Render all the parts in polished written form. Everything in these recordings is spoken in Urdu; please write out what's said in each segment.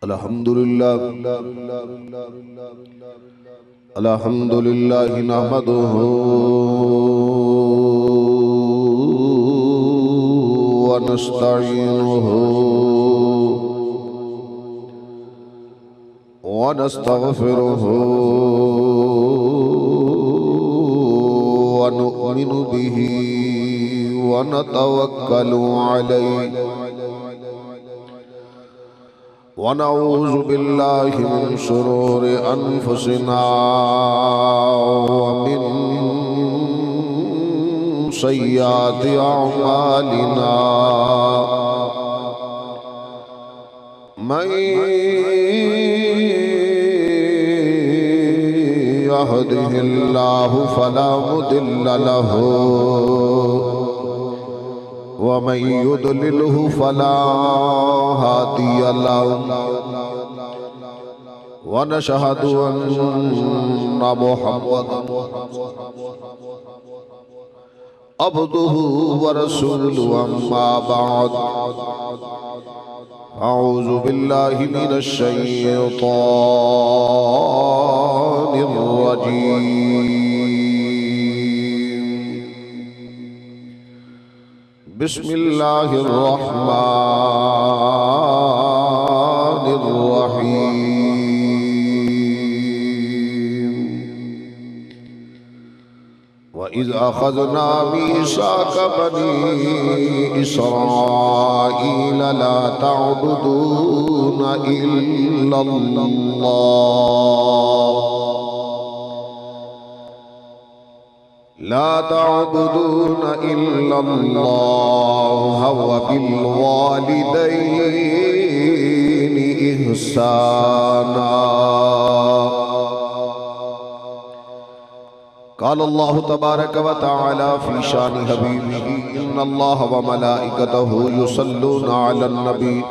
الحمدللہ نحمدہ ونستعینہ ونستغفرہ ونؤمن بہ ونتوکل علیہ ونعوذ باللہ من شرور انفسنا ومن سیئات اعمالنا من يهده الله فلا مضل له ومن يضلله فلا هادي له ونشهد أن محمدا عبده ورسوله أما بعد أعوذ بالله من الشيطان الرجيم بسم الله الرحمن الرحيم وإذ أخذنا ميثاق بني إسرائيل لا تعبدون إلا الله لا تعبدون إلا الله وبالوالدين إحسانا قال الله تبارك وتعالى في شان حبيبه إن الله وملائكته يصلون على النبي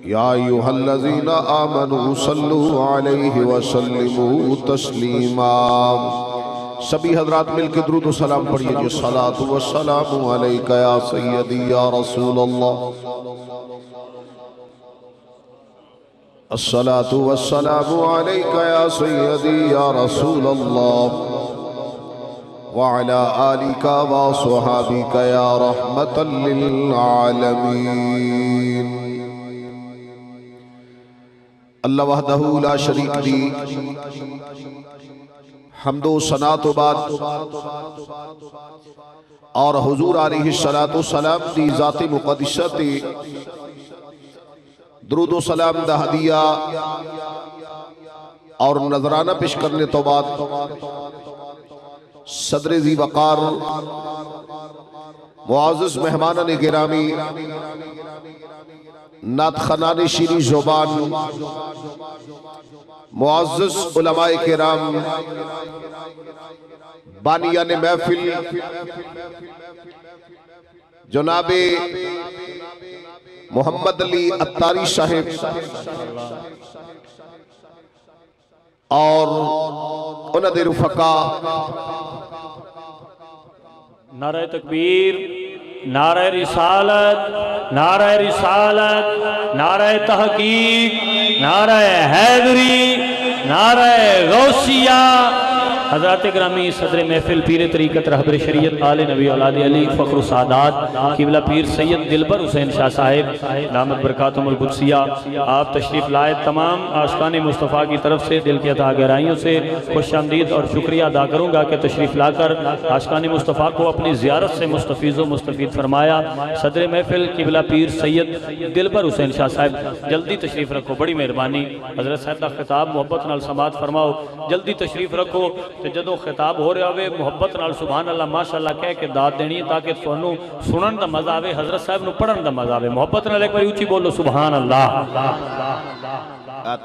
يا أيها الذين آمنوا صلوا عليه وسلموا تسليما سبھی حضرات مل کے درود و سلام پڑھئے جی صلاة والسلام علیکہ یا سیدی یا رسول اللہ الصلاة والسلام علیکہ یا سیدی یا رسول اللہ وعلى آلک وصحابک یا رحمتا للعالمین اللہ وحدہ لا شریک دی حمد و ثنا تو بعد اور حضور علیہ السلام دی ذات مقدسہ تے درود و سلام دا ہدیہ اور نظرانہ پیش کرنے تو بعد صدر ذی وقار معزز مہمانان گرامی نعت خانان شیریں زبان معزز علماء کرام بانیان محفل جناب محمد علی اتاری صاحب اور انہوں رفقا نعرہ تکبیر نعرہ رسالت نعرہ رسالت نعرہ تحقیق نعرہ حیدری نعرہ غوثیہ حضرات گرامی صدر محفل پیر طریقت رہبر شریعت آل نبی اولاد علی فخر سعادات قبلہ پیر سید دلبر حسین شاہ صاحب دامت برکاتہم القدسیہ آپ تشریف لائے تمام عاشقان مصطفیٰ کی طرف سے دل کی عطا گہرائیوں سے خوش آمدید اور شکریہ ادا کروں گا کہ تشریف لا کر عاشقان مصطفیٰ کو اپنی زیارت سے مستفیض و مستفید فرمایا صدر محفل قبلہ پیر سید دلبر حسین شاہ صاحب جلدی تشریف رکھو بڑی مہربانی حضرت صاحب کا خطاب محبت نال سماعت فرماؤ جلدی تشریف رکھو کہ جدو خطاب ہو رہا ہوئے محبت نال سبحان اللہ ماشاءاللہ کہہ کے داد دینی ہے تاکہ سنو سنن دا مزہ آوے حضرت صاحب نو پڑھن دا مزہ آوے محبت نال ایک باری اونچی بولو سبحان اللہ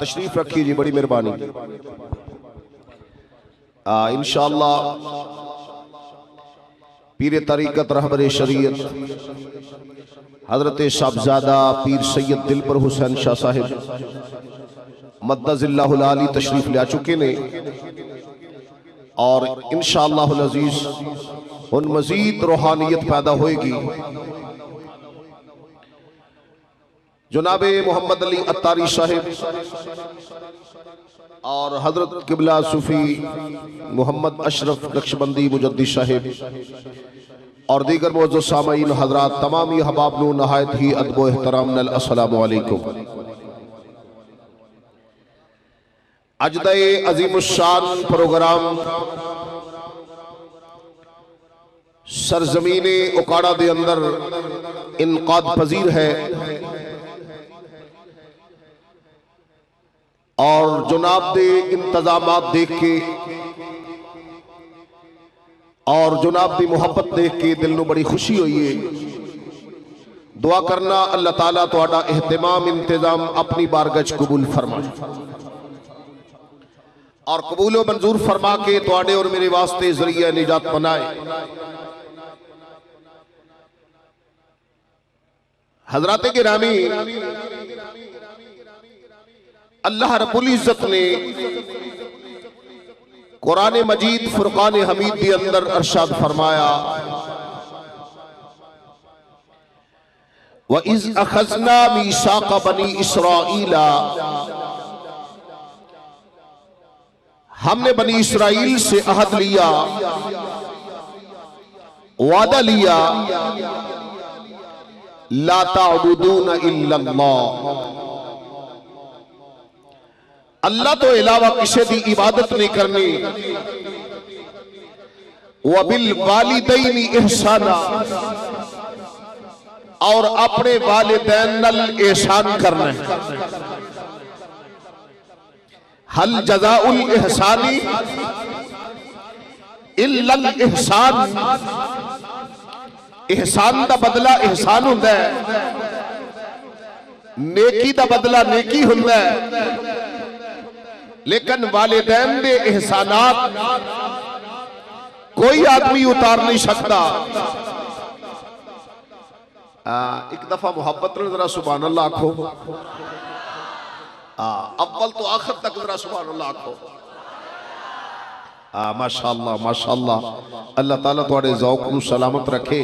تشریف رکھیے جی بڑی مہربانی انشاءاللہ پیر طریقت رہبر شریعت حضرت صاحبزادہ پیر سید دلبر حسین شاہ صاحب مدد اللہ العالی تشریف لے چکے نے اور انشاءاللہ العزیز ان مزید روحانیت پیدا ہوئے گی۔ جناب محمد علی اتاری صاحب اور حضرت قبلہ صوفی محمد اشرف نقشبندی مجدد صاحب اور دیگر معزز سامعین حضرات، تمامی احباب نو نہایت ہی ادب و احترام نال السلام علیکم۔ اج دا عظیم الشان پروگرام سرزمین اکاڑا دے اندر انعقاد پذیر ہے اور جناب دے انتظامات دیکھ کے اور جناب دی محبت دیکھ کے دل نو بڑی خوشی ہوئی ہے۔ دعا کرنا اللہ تعالیٰ تہاڈا اہتمام انتظام اپنی بارگاہ وچ قبول فرمائے اور قبول و منظور فرما کے تہاڈے اور میرے واسطے ذریعہ نجات بنائے۔ حضرات گرامی، اللہ رب العزت نے قرآن مجید فرقان حمید کے اندر ارشاد فرمایا، وَإِذْ أَخَذْنَا مِيثَاقَ بَنِي إِسْرَائِيلَ، ہم نے بنی اسرائیل سے عہد لیا، وعدہ لیا، لا تعبدون الا اللہ، اللہ تو علاوہ کسی دی عبادت نہیں کرنی، وَبِالْوَالِدَيْنِ إِحْسَانًا، اور اپنے والدین نال احسان کرنا ہے۔ حل جزاء الاحسان الا الاحسان، احسان دا بدلہ احسان ہوتا ہے، نیکی دا بدلہ نیکی ہوتا ہے، لیکن والدین دے احسانات کوئی آدمی اتار نہیں سکتا۔ ایک دفعہ محبت نے ذرا سبحان اللہ آکھو، اول تو آخر تک ذرا سبحان اللہ آکھو۔ ماشاءاللہ ماشاءاللہ، اللہ تعالیٰ تھوڑے ذوق کو سلامت رکھے۔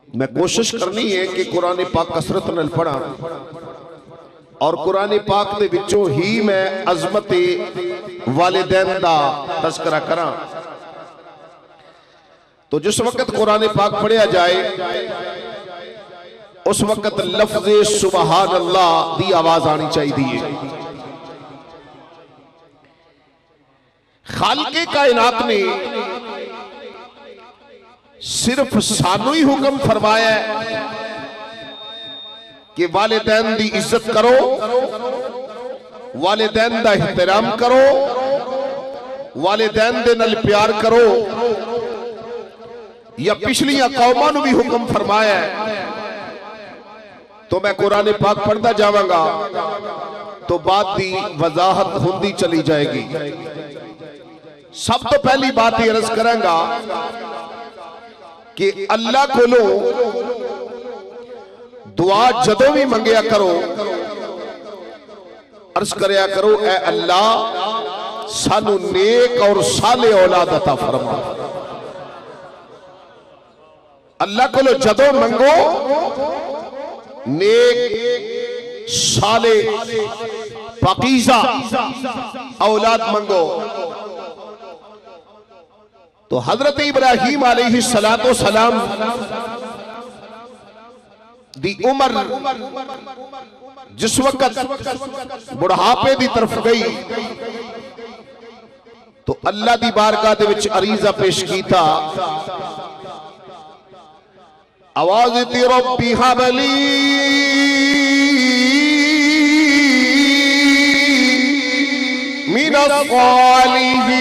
میں کوشش کرنی ہے کہ قرآن پاک کثرت نال پڑھا اور قرآن پاک دے وچوں ہی میں عظمت والدین دا تذکرہ کراں۔ تو جس وقت قرآن پاک پڑھیا جائے اس وقت لفظ سبحان اللہ دی آواز آنی چاہیے۔ خالق کائنات نے صرف سانو ہی حکم فرمایا ہے کہ والدین دی عزت کرو، والدین دا احترام کرو، والدین دے نال پیار کرو، یا پچھلیاں قوماں نو بھی حکم فرمایا ہے۔ تو میں قرآن پاک پڑھتا جاواں گا تو بات دی وضاحت ہوندی چلی جائے گی۔ سب تو پہلی بات یہ عرض کریں گا کہ اللہ کو لو دعا جدوں بھی منگیا کرو، عرض کریا کرو، اے اللہ سانو نیک اور صالح اولاد عطا فرما۔ اللہ کو لو جدوں منگو نیک صالح پاکیزہ اولاد منگو۔ تو حضرت ابراہیم علیہ السلام دی عمر جس وقت بڑھاپے دی طرف گئی تو اللہ دی بارگاہ دے وچ عریضہ پیش کیتا، آواز تی ربی حب لی من الصالحین،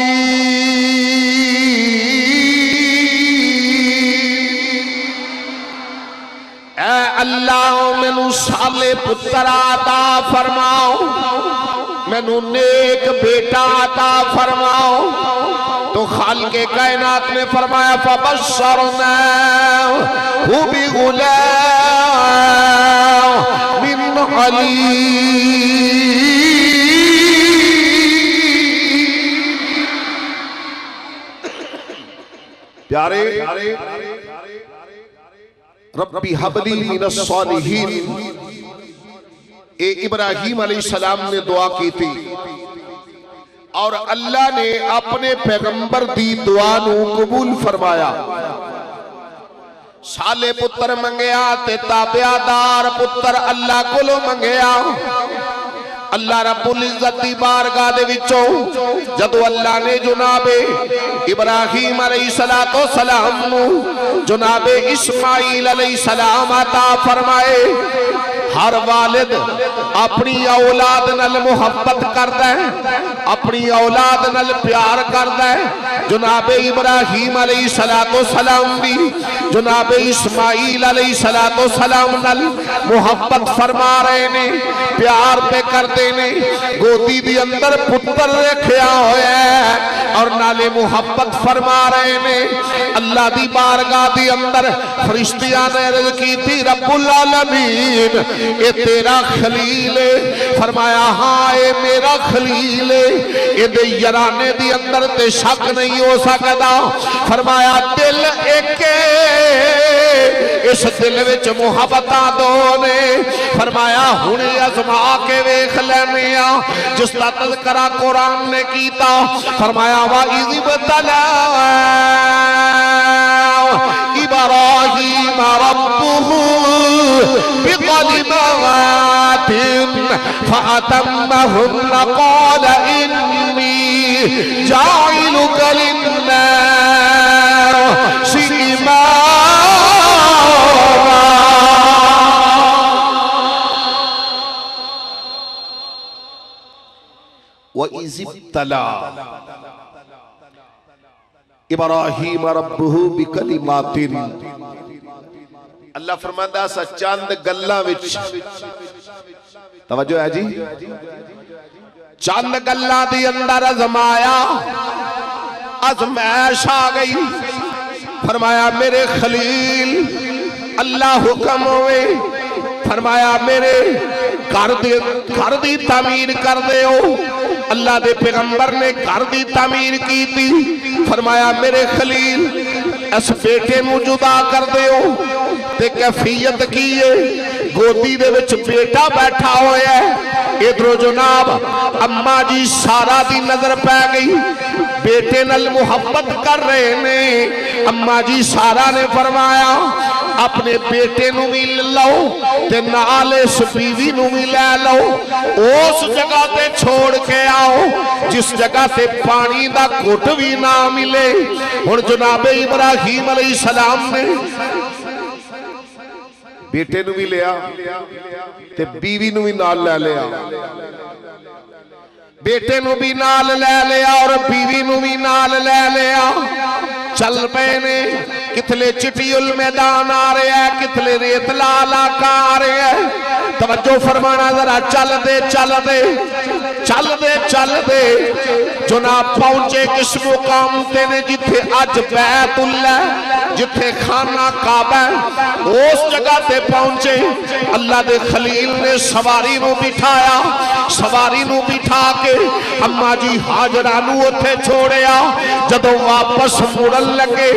اے اللہ مینو صالح پتر عطا فرماؤ، مینو نیک بیٹا عطا فرماؤ۔ تو خالق کائنات نے فرمایا فبشرناہ بغلام علیم۔ پیارے ربی حبلی من الصالحین، اے ابراہیم علیہ السلام نے دعا کی تھی اور اللہ نے اپنے پیغمبر دی دعا نو قبول فرمایا۔ سالے پتر منگیا تے تابعدار پتر اللہ کولو منگیا۔ اللہ رب العزت دی بارگاہ دے وچوں جدو اللہ نے جناب ابراہیم علیہ السلام نو جناب اسماعیل علیہ السلام عطا فرمائے۔ ہر والد اپنی اولاد نال محبت کردا ہے، اپنی اولاد نال پیار کردا ہے۔ جناب ابراہیم علیہ السلام بھی جناب اسماعیل علیہ السلام نال محبت فرما رہے نے، پیار پہ کرتے نے، گودی دی اندر پتر رکھیا ہویا ہے اور نالے محبت فرما رہے نے۔ اللہ دی بارگاہ دی اندر فرشتیاں نے عرض کی تھی رب العالمین اے تیرا خلیل ہے؟ فرمایا ہاں اے میرا خلیل ہے، اے دے یرانے دی اندر تے شک نہیں ہو سکتا۔ فرمایا دل ایک اس دل وچ محبتاں دو نے۔ فرمایا ہنے ازما کے ویکھ لینے آ جس دا تذکرہ قرآن نے کیتا۔ فرمایا وَإِذِ ابْتَلَىٰ إِبْرَاهِيمَ رَبُّهُ بِكَلِمَاتٍ فَأَتَمَّهُنَّ قَالَ إِنِّي جَاعِلُكَ لِلنَّاسِ إِمَامًا۔ وَإِذِ ابْتَلَىٰ ابراہیم ربہ بکلمات، اللہ فرماتا سا چند گلاں وچ، توجہ ہے جی، چند گلاں دی اندر ازمایا، ازمائش آ گئی۔ فرمایا میرے خلیل اللہ حکم ہوئے، فرمایا میرے گھر دی تعمیر کر دے ہو۔ اللہ دے پیغمبر نے گھر دی تعمیر کی تھی۔ فرمایا میرے خلیل اس بیٹے نو جدا کر دے ہو۔ تے کیفیت کی ہے، گودی دے وچ بیٹا بیٹھا ہویا ہے۔ ادھرو جناب اماں جی سارا دی نظر پہ گئی، بیٹے نال محبت کر رہے نے۔ اماں جی سارا نے فرمایا اپنے بیٹے نو بھی لو تے نال اس بیوی نو بھی لے لو، اس جگہ تے چھوڑ کے آؤ جس جگہ تے پانی دا گھٹ بھی نہ ملے۔ اور جناب ابراہیم علیہ السلام نے بیٹے نو بھی لیا تے بیوی نو بھی نال لے لیا، بیٹے نو بھی نال لے لیا اور بیوی نو بھی نال لے لیا۔ چل پے نے، کتلے چٹی المیدان آ رہے ہیں، کتلے ریت علاقہ آ رہے ہیں۔ توجہ فرمانا ذرا، چل دے چل دے چل دے چل دے۔ جناب پہنچے کس مقام تے نے جتھے اج بیت اللہ، جتھے خانہ کعبہ، اس جگہ تے پہنچے۔ اللہ دے خلیل نے سواری نو بٹھایا، سواری نو بٹھا کے اماں جی حاجرہ نو اتھے چھوڑیا۔ جدو واپس مڑن لگے،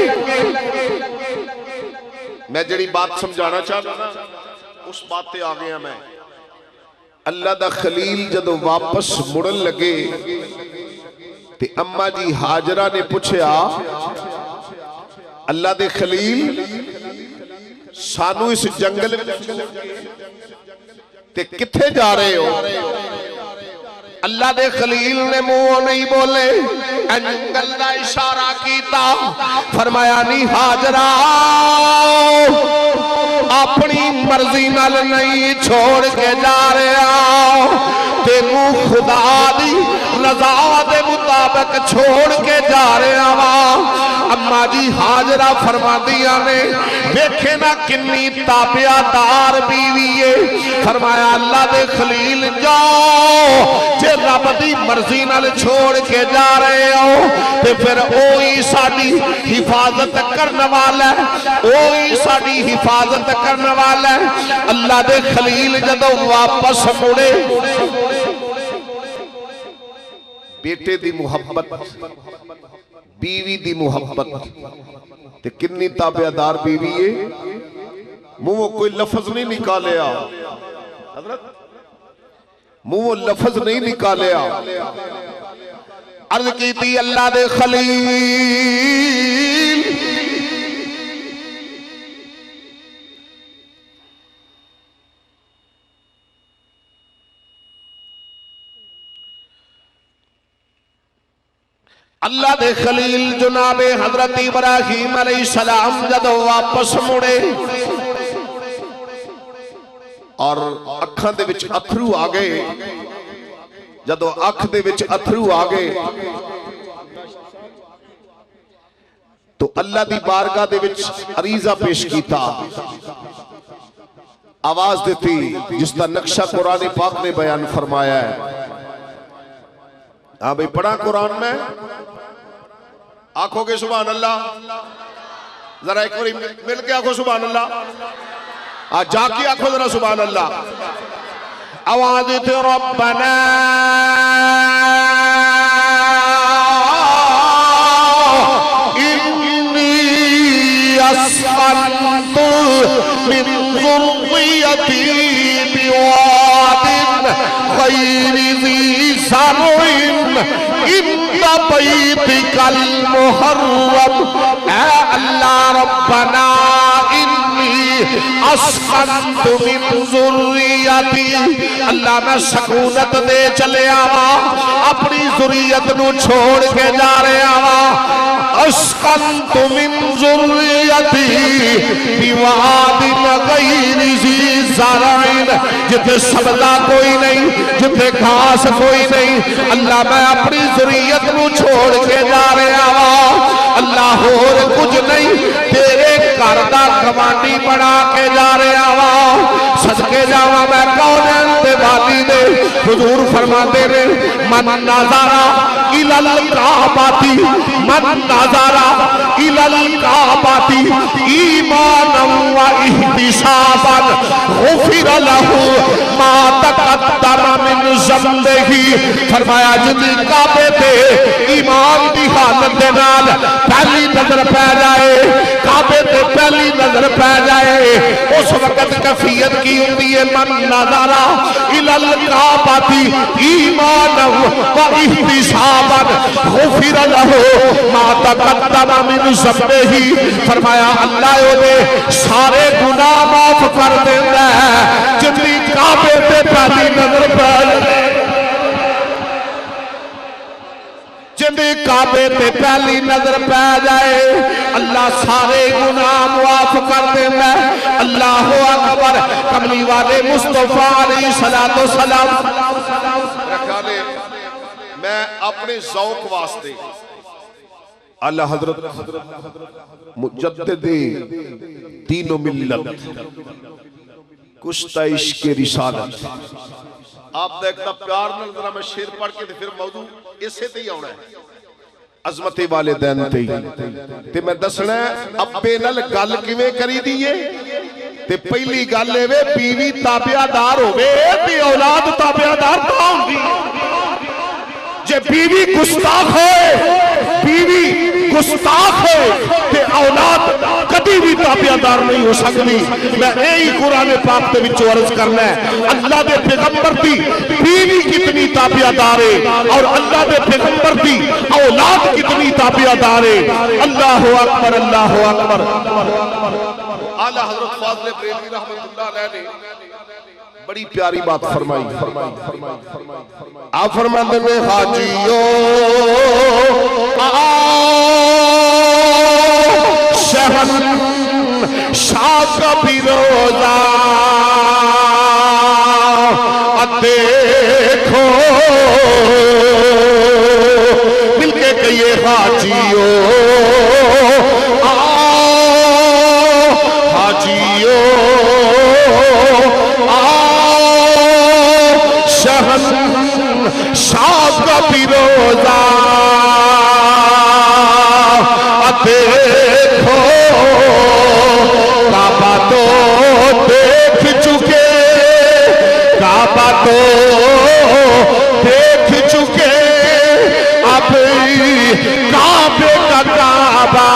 میں جڑی بات سمجھانا چاہتا نا اس بات تے آ گیا میں۔ اللہ دا خلیل جدو واپس مڑن لگے تے اماں جی حاجرہ نے پوچھیا اللہ دے خلیل سانو اس جنگل تے کتھے جا رہے ہو؟ اللہ دے خلیل نے منہ نہیں بولے، جنگل دا اشارہ کیتا۔ فرمایا نہیں حاجرہ اپنی مرضی نال نہیں چھوڑ کے جا رہے آؤ، تینوں خدا دی رضا دے مطابق چھوڑ کے جا رہے آؤ۔ اماں جی حاجرہ فرما دیا نے دیکھے نا کنی تابعہ دار بیوی ہے۔ فرمایا اللہ دے خلیل جاؤ، جے رب دی مرضی نال چھوڑ کے جا رہے ہو تے پھر اوہی ساڈی حفاظت کرنے والا ہے، اوہی ساڈی حفاظت کرنے والا ہے۔ اللہ دے خلیل جدو واپس مڑے، بیٹے دی محبت، بیوی دی محبت تے کنی تابعدار بیوی ہے۔ منہ کوئی لفظ نہیں نکالیا حضرت منہ لفظ نہیں نکالیا عرض کی تھی اللہ دے خلیل اللہ دے خلیل جناب حضرت ابراہیم علیہ السلام جدو واپس مڑے اور اکھاں دے وچ اتھرو آگئے جدو اکھ دے وچ اتھرو آگئے تو اللہ دی بارگاہ دے وچ عریضہ پیش کیتا آواز دیتی جس کا نقشہ قرآن پاک نے بیان فرمایا ہے ہاں بھئی پڑھا قرآن میں آنکھوں کے سبحان اللہ ذرا ایک بار مل کے آنکھوں سبحان اللہ جا کی آنکھوں ذرا سبحان اللہ آواز تھی ربنا انی اسفلت من ذریتی بواد غیر ذی زرع عند بیتک المحرم اے اللہ ربنا انی اسخنت من ذریتی اللہ میں سکونت دے چلے آوا اپنی ذریت نو چھوڑ کے جا رہے آوا اسخنت من ذریتی بواد غیر ذی زرع جتے سبزہ کوئی نہیں جتے گھاس کوئی نہیں اللہ میں اپنی ذریت نو چھوڑ کے جا رہے آوا اللہ اور کچھ نہیں تیرے کردہ کمانڈی بڑھا کے جا رہے آوا صدقے جاوا میں کونین دے والی دے حضور فرماتے رہے من نظارہ الالکعباتی من نظارہ الالکعباتی ایمانا و احتسابا غفر لہو ما تقدم من ذنبہ فرمایا جدی کعبے تے ایمان دی حالت دے نال پہلی نظر پہ جائے کعبے تے پہلی نظر پہ جائے اس وقت کفیت کی ہوتی ہے من نظارہ الالکعباتی ایمانا و احتسابا غفر لہو ما تقدم من ذنبہ فرمایا اللہ نے سارے گناہ معاف کر دینا ہے جتنی کعبے تے پہلی نظر پہ جتنی کعبے تے پہلی نظر پہ جائے اللہ سارے گناہ معاف کر دینا ہے اللہ اکبر کملی والے مصطفیٰ علیہ السلام رکھا لے میں اپنے ذوق واسطے اللہ حضرت مجدد دین و ملت کشتہ عشق رسالت آپ دیکھتا پیار نظرہ میں شیر پڑھ کے پھر موضوع اسے تے ہی آنا ہے عظمت والدین تے تے میں دسنا ہے ابے نال گل کیویں کری دیئے تے پہلی گل ہے بیوی تابعدار ہوئے تے اولاد تابعدار تو ہوندی جے بیوی گستاخ ہوئے بیوی گستاخ ہوئے تے اولاد کبھی بھی تابعدار نہیں ہو سکتی میں یہی قرآن پاک تے وچ عرض کرنا ہے اللہ دے پیغمبر دی بیوی کتنی تابعدار ہے اور اللہ دے پیغمبر دی اولاد کتنی تابعدار ہے اللہ اکبر اللہ اکبر اعلیٰ حضرت فاضل بریلوی رحمت اللہ علیہ نے بڑی پیاری بات فرمائی آپ فرماتے میں حاجیو شہن شاہ کا بھی روزہ دیکھو مل کے کہیے حاجیو حاجیو شہن شاہ کا بھی روزہ دیکھو کعبہ تو دیکھ چکے کعبہ تو دیکھ چکے اب کعبے کا کعبہ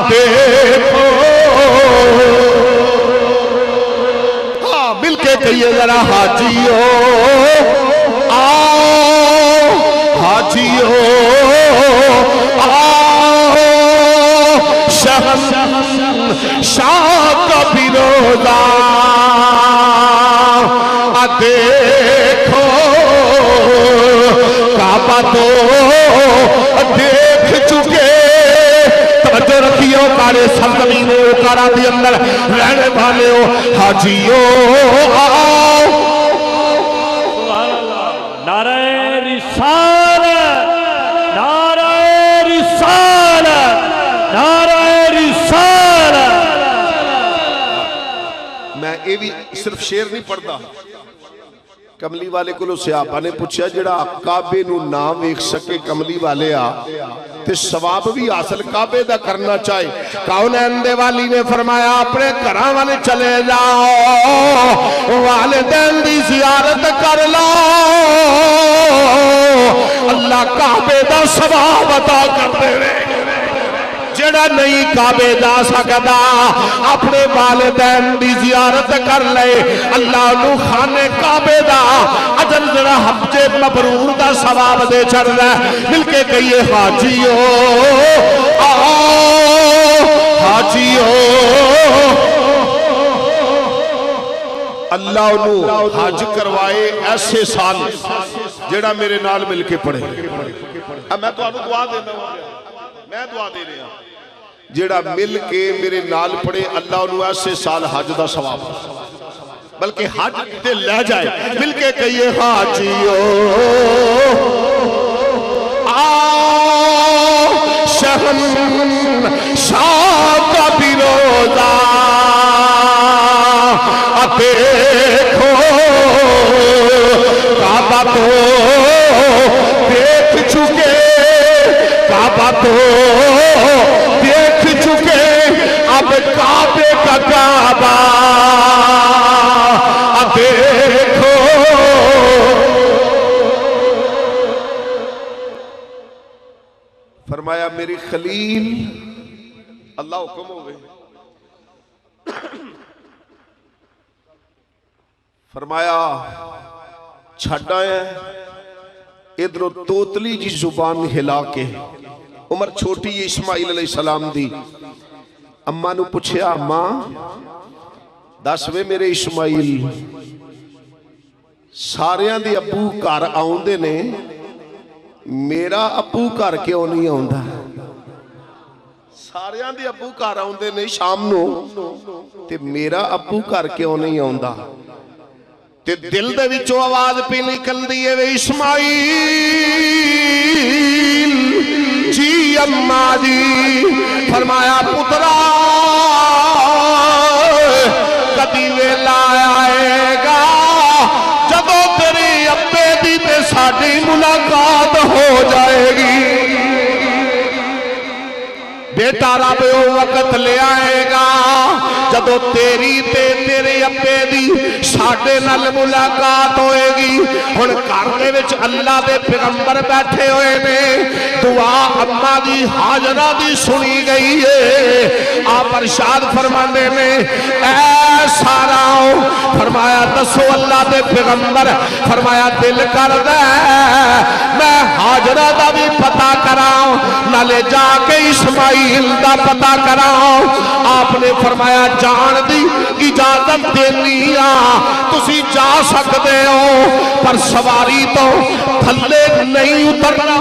دیکھو مل کے کہیے ذرا حاجیو آؤ، حاجیو آؤ، شہنشاہ کا پیروزہ دیکھو، کعبہ تو دیکھ چکے، توجہ رکھیو، کارے سرزمین اوکارا دی اندر رہنے والے ہو، حاجیو آؤ۔ نعرہ رسالت، نعرہ رسالت، نعرہ رسالت۔ میں یہ بھی صرف شعر نہیں پڑھتا، کملی والے کو صحابہ نے پوچھا جڑا کعبے نو نام ویکھ سکے کملی والے آ تے ثواب بھی حاصل کعبے دا کرنا چاہے، کونین دے والی نے فرمایا اپنے گھراں والے چلے جاؤ، والدین دی زیارت کر لو، اللہ کعبے دا ثواب عطا کر دے رہے۔ جڑا نہیں کعبے جا سکتا اپنے والدین دی زیارت کر لے، اللہ نو خانے کعبے دا اجر جڑا حج مبرور دا ثواب دے چڑھ رہا۔ مل کے کہیے حاجیو آؤ، حاجیو اللہ نو حج کروائے ایسے سال جڑا میرے نال مل کے پڑھے۔ اب میں تو آنو دعا دینا ہوں، میں دعا دے رہا ہوں، جڑا مل کے میرے نال پڑھے اللہ انہوں ایسے سال حج دا ثواب، بلکہ حج تے لے جائے۔ مل کے کہیے حاجیو آؤ، شہنشاہ کا پیروزہ دیکھو، کعبہ تو دیکھ چکے، کعبہ تو دیکھ چکے، اب کعبے کا کعبہ دیکھو۔ فرمایا میری خلیل، اللہ حکم ہو گئے، فرمایا چھڑا ہے ادھر توتلی جی زبان ہلا کے، عمر چھوٹی اسماعیل علیہ السلام دی، اماں نو پوچھیا اماں دس وے میرے اسماعیل ساریاں دی ابو گھر آؤندے نے، میرا ابو گھر کیوں نہیں آوندا؟ ساریاں دی ابو گھر آؤندے نے شام نو تے میرا ابو گھر کیوں نہیں آوندا؟ تے دل دے وچوں آواز پہ نکلدی ہے وے اسماعیل جی اماں جی، فرمایا پترا کبھی ویلا آئے گا جدوں تیری ابے دی تے ساڈی ملاقات ہو جائے گی، بیٹا رب وہ وقت لے آئے گا جدو تیری تے تیرے ابے دی ساڈے نال ملاقات ہوئے گی۔ ہن گھر دے وچ اللہ دے پیغمبر بیٹھے ہوئے نے، دعا اماں دی حاجرہ دی سنی گئی ہے، آپ ارشاد فرماندے نے اے ساراؤ، فرمایا دسو اللہ دے پیغمبر، فرمایا دل کر دے میں حاجرہ دا بھی پتہ کراؤں نالے جا کے اسماعیل دا پتہ کراؤں۔ آپ نے فرمایا جان دی اجازت دینی تسی جا سکتے ہو، پر سواری تو تھلے نہیں اترنا۔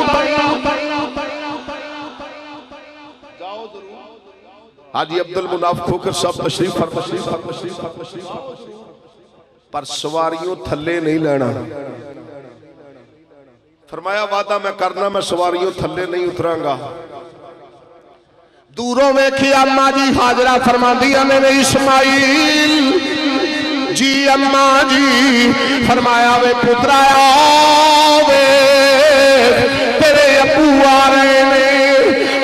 حاجی عبد المناف کھوکر صاحب تشریف فرما، پر سواریوں تھلے نہیں لینا۔ فرمایا وعدہ میں کرنا میں سواریوں تھلے نہیں اتراں گا۔ دوروں میں کیا اماں جی حاجرہ فرما دیا میں نے اسماعیل جی اماں جی، فرمایا وے پترا آوے تیرے ابو آ رہے نے۔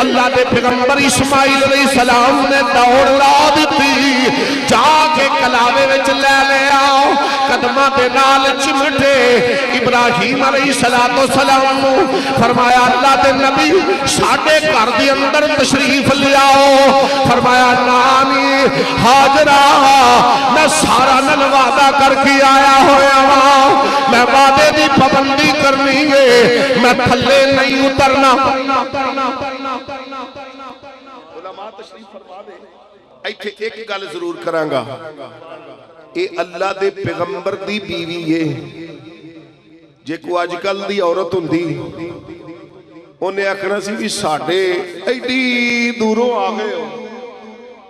اللہ دے پیغمبر اسماعیل علیہ السلام نے دوڑ لا دیتی، جا کے کلاوے وچ لے لے آؤ۔ قدمہ دے نال چمٹے ابراہیم علیہ السلام فرمایا اللہ دے نبی ساڑھے گھر دی اندر تشریف لیا فرمایا نانی حاجرہ میں سارا نل وعدہ کر کے آیا ہویا ہوں میں وعدے دی پابندی کرنی ہے میں تھلے نہیں اترنا علماء تشریف فرما دے ایتھے ایک گل ضرور کرانگا اے اللہ دے پیغمبر دی بیوی ہے جے کو آج کل دی عورت ہوندی انہیں آکھنا سی بھی ساڑھے ایڈی دوروں آگئے ہو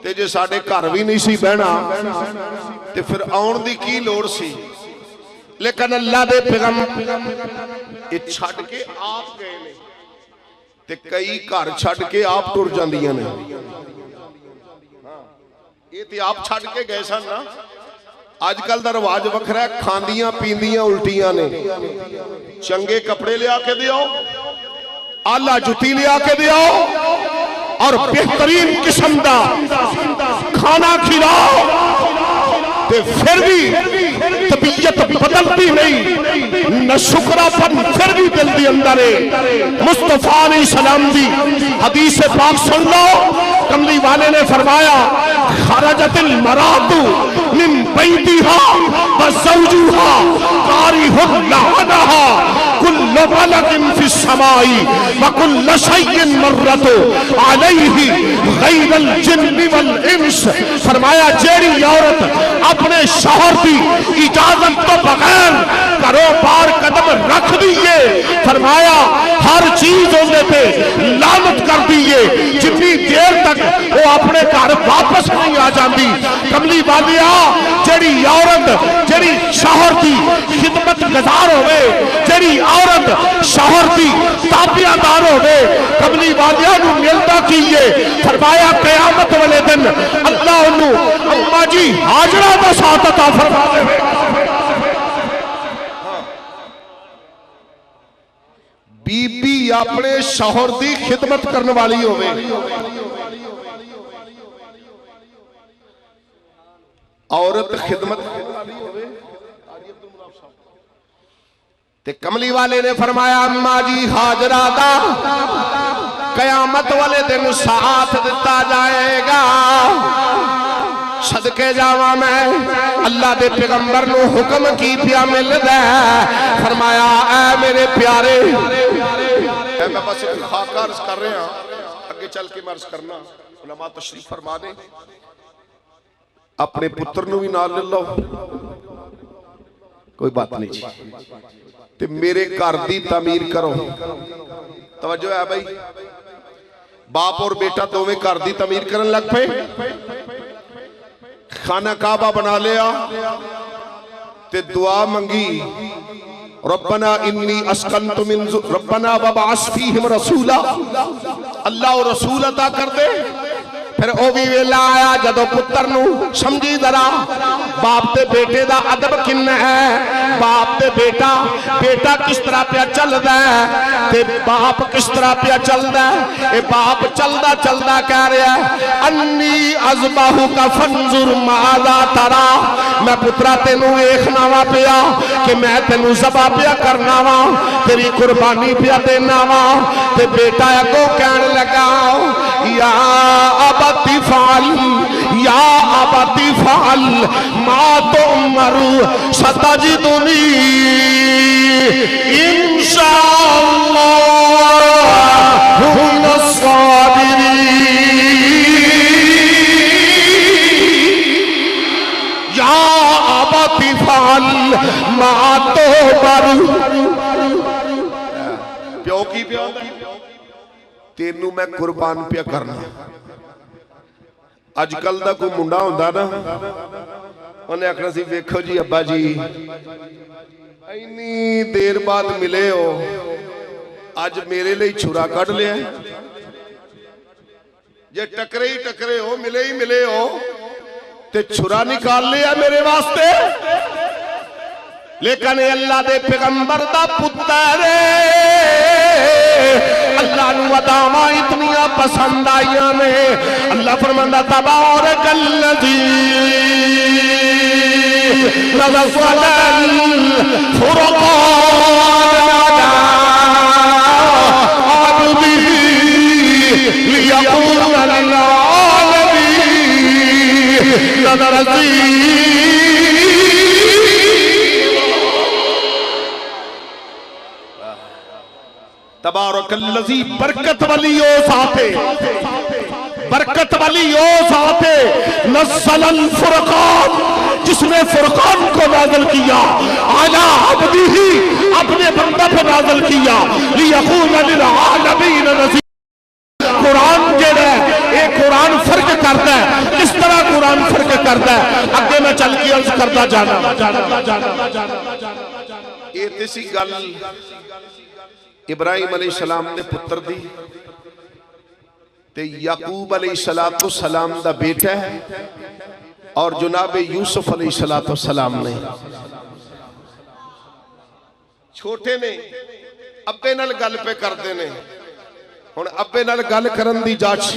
تے جے ساڑھے گھر بھی نہیں سی بہنا تے پھر آن دی کی لوڑ سی لیکن اللہ دے پیغمبر یہ چھڑ کے آپ گئے نے تے کئی گھر چھڑ کے آپ ٹر جاندیاں نے یہ تے آپ چھڑ کے گئے سن نا آج کل دا رواج وکھرا ہے کھاندیاں پیندیاں الٹیاں نے چنگے کپڑے لے آکے دیو آلہ جتی لے آکے دیو اور بہترین قسم دا کھانا کھلاؤ تے پھر بھی طبیعت بدلتی نہیں نہ شکرہ پن پھر بھی دل دی اندر ہے مصطفیٰ علیہ السلام دی حدیث پاک سن لو کملی والے نے فرمایا خرجت المرات من بیتها وزوجها کارہ لعنها کل ملک فی السماء وکل شیء مرت علیہ غیر الجن والانس فرمایا جیڑی عورت اپنے شوہر دی اجازت تو بغیر کرو بار قدم رکھ دیئے فرمایا ہر چیز ہونے پہ لعنت کر دیئے جتنی دیر تک وہ اپنے گھر واپس نہیں آ جاندی کملی والیا جیڑی عورت جیڑی شوہر دی خدمت گزار ہوئے جیڑی عورت شوہر دی تابعہ دار ہوئے کملی والیا نو ملتا کیے فرمایا قیامت والے دن اللہ انہوں اماں جی حاجرہ دا ساتھ عطا فرما دے بی بی اپنے شوہر دی خدمت کرنے والی ہوئے عورت خدمت تے کملی والے نے فرمایا اماں جی حاجرہ دا قیامت والے دن ساتھ دیتا جائے گا صدقے جاواں میں اللہ دے پیغمبر نو حکم کی پیا مل دے فرمایا اے میرے پیارے میں بس ایک خاکہ عرض کر رہے ہیں اگے چل کے مرض کرنا علماء تشریف فرما دیں اپنے پتر نو بھی نال لے لو کوئی بات نہیں جی تے میرے گھر دی تعمیر کرو توجہ ہے بھائی باپ اور بیٹا دوویں گھر دی تعمیر کرن لگ پے خانہ کعبہ بنا لیا تے دعا منگی ربنا انی اسکنت من ربنا وبعث فیہم رسولا اللہ و رسول عطا کر دے پھر او بھی ویلا آیا جدو پتر نو سمجھی ذرا باپ تے بیٹے دا ادب کن ہے باپ تے بیٹا کس طرح پیا چل دا ہے تے باپ کس طرح پیا چل دا ہے اے باپ چل دا کہہ رہا ہے انی ازباہو کا فنظر ماذا ترا میں پترہ تینو ایکھنا وا پیا کہ میں تینو زبا پیا کرنا وا تیری قربانی پیا دینا وا تے بیٹا کو کہنے لگا یا ابتی فعل یا ابتی فعل ما تؤمر ستجدنی انشاءاللہ من الصابرین یا ابتی فعل ما تؤمر پیو کی پیو تینوں میں قربان پیا کرنا اج کل دا کوئی منڈا ہوندا نا انہیں آکھنا سی ویکھو جی ابا جی اینی دیر بعد ملے ہو اج میرے لئی چھرا کٹ لیا جے ٹکرے ہو ملے ہو تے چھرا نکال لیا میرے واسطے لیکن اللہ دے پیغمبر دا پتر اللہ نو اداواں اتنیاں پسند آئیاں نے اللہ فرماندا تبارک الذی نزل الفرقان على عبده ليكون للعالمين نذيرا تبارک الذی برکت والی او ذات ہے برکت والی او ذات ہے نزل الفرقان جس نے فرقان کو نازل کیا علی عبدہ اپنے بندہ پہ نازل کیا لیکون للعالمین نذیرا قرآن جڑا ہے یہ قرآن فرق کرتا ہے کس طرح قرآن فرق کرتا ہے اگے میں چل کے عرض کرتا جانا یہ تیسی گل ابراہیم علیہ السلام نے پتر دی تے یعقوب علیہ السلام دا بیٹا ہے اور جناب یوسف علیہ السلام نے چھوٹے نے ابے نال گل پہ کردے نے ہن ابے نال گل کرن دی جاچ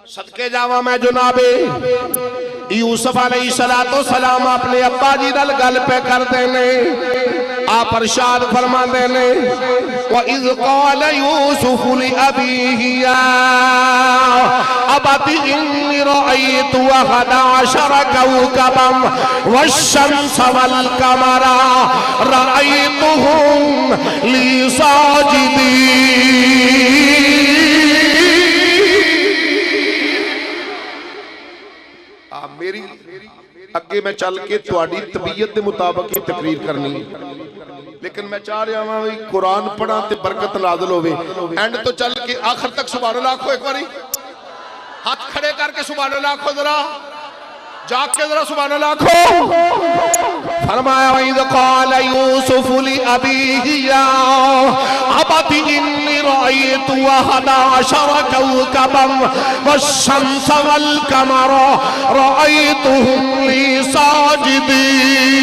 صدقے جاواں میں جناب یوسف علیہ السلام اپنے ابا جی نال گل پہ کردے نے آپ ارشاد فرما دینے وَإِذْ قَالَ يُوسُفُ لِأَبِيهِ يَا أَبَتِ إِنِّي رَأَيْتُ أَحَدَ عَشَرَ كَوْكَبًا وَالشَّمْسَ وَالْقَمَرَ رَأَيْتُهُمْ لِي سَاجِدِينَ میری اگے میں چل کے تواڈی طبیعت دے مطابق ہی تقریر کرنی لیکن میں چاہ رہا ہوں قرآن پڑھا تے برکت نازل ہوئے اینڈ تو چل کے آخر تک سبحان اللہ کھو ایک باری ہاتھ کھڑے کر کے سبحان اللہ کھو ذرا جاگ کے ذرا سبحان اللہ کھو فرمایا وَإِذْ قَالَ يُوسُفُ لِأَبِيهِ يَا أَبَتِ إِنِّي رَأَيْتُ أَحَدَ عَشَرَ كَوْكَبًا وَالشَّمْسَ وَالْقَمَرَ رَأَيْتُهُمْ لِي سَاجِدِينَ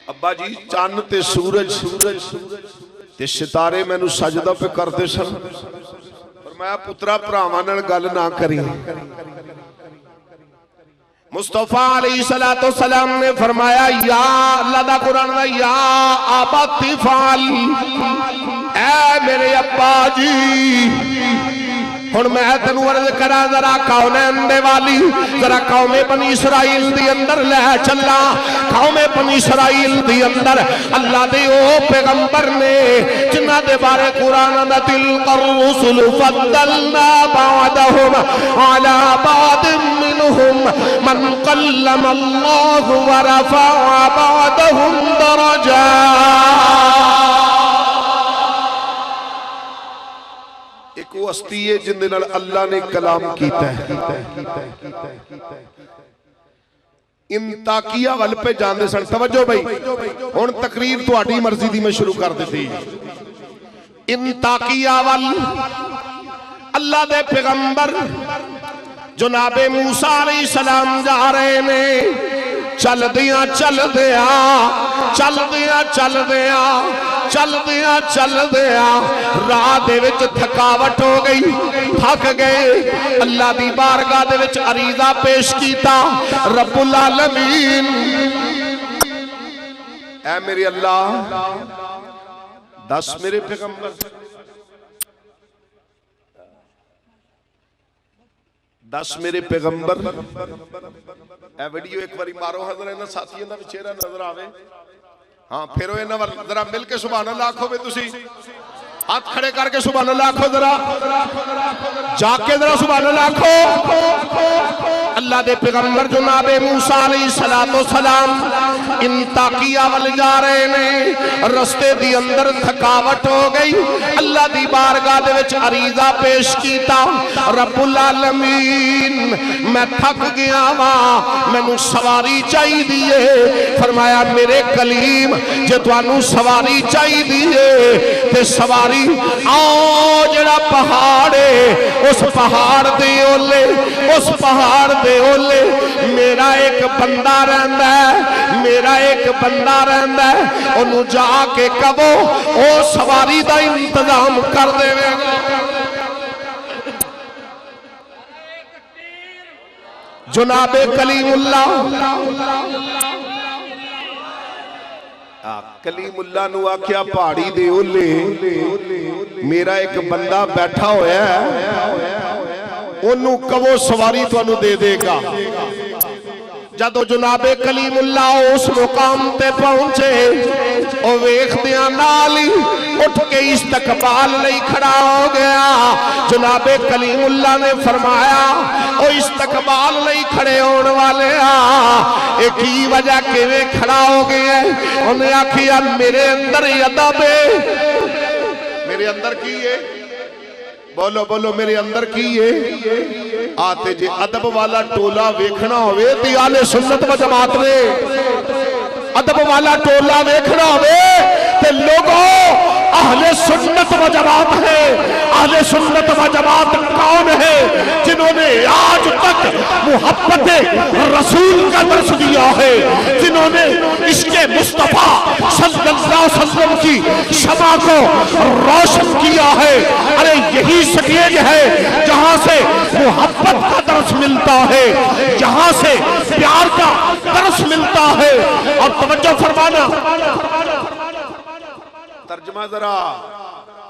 ابا جی چاند تے سورج تے ستارے میں نو سجدہ پہ کرتے سن فرمایا پترا پراواں نال گل نہ کری مصطفیٰ علیہ السلام نے فرمایا یا اللہ دا قرآن دا یا آبت فعل اے میرے ابا جی ہن میں تینوں عرض کراں ذرا کونین دے والی ذرا قوم بنی اسرائیل دی اندر لے چلا قوم بنی اسرائیل دی اندر اللہ دے او پیغمبر نے جنہاں دے بارے قرآن دا تلک الرسل فضلنا بعضهم على بعض منهم من کلم اللہ ورفع بعضهم درجات ایک وہ ہستی ہے جن دے نال اللہ نے کلام کیتا ہے انتاکیہ وال پہ جاندے سن توجہ بھائی ہن تقریر تہاڈی مرضی دی میں شروع کر دیتی انتاکیہ وال اللہ دے پیغمبر جناب موسیٰ علیہ السلام جا رہے نے چل دیاں راہ دے وچ تھکاوٹ ہو گئی تھک گئے اللہ دی بارگاہ دے وچ عریضہ پیش کیتا رب العالمین اے میرے اللہ دس میرے پیغمبر دس میرے پیغمبر اے ویڈیو ایک باری مارو حضر اینا ساتھی اینا چہرہ نظر آوے ہاں پھر اینا ذرا مل کے سبحان اللہ آکھو بے تسی ہاتھ کھڑے کر کے سبحان اللہ آکھو ذرا جاگ کے ذرا سبحان اللہ آکھو اللہ دے پیغمبر جناب موسیٰ علیہ السلام انتاکیہ وال جا رہے نے رستے دی اندر تھکاوٹ ہو گئی اللہ دی بارگاہ دے وچ عریضہ پیش کیتا رب العالمین میں تھک گیا ہاں میں نو سواری چاہی دیئے فرمایا میرے کلیم جے توانو سواری چاہی دیئے تے سواری آؤ جڑا پہاڑے اس پہاڑ دے اولے میرا ایک بندہ رہندا ہے انہوں جا کے کبو او سواری دا انتظام کر دے گا جناب کلیم اللہ کلیم اللہ نو آکھیا پہاڑی دے اولے میرا ایک بندہ بیٹھا ہویا ہے انہوں کبو سواری تو انہوں دے دے گا جدو جناب کلیم اللہ اس مقام تے پہنچے او ویکھ دیاں نالی اٹھ کے استقبال لئی کھڑا ہو گیا جناب کلیم اللہ نے فرمایا او استقبال لئی کھڑے ہونے والے ایک ہی وجہ کے وہ کھڑا ہو گئے انہیں آکھیا میرے اندر ادب میرے اندر کی ہے بولو بولو میرے اندر کی ہے آتے جے ادب والا ٹولا ویکھنا ہوئے تی آل سنت و جماعت نے ادب والا ٹولا ویکھنا ہوئے تے لوگوں اہل سنت و جماعت ہے اہل سنت و جماعت کون ہے جنہوں نے آج تک محبت رسول کا درس دیا ہے جنہوں نے عشق مصطفیٰ صلی اللہ علیہ وسلم کی شمع کو روشن کیا ہے ارے یہی سٹیج ہے جہاں سے محبت کا درس ملتا ہے جہاں سے پیار کا درس ملتا ہے اور توجہ فرمانا ترجمہ ذرا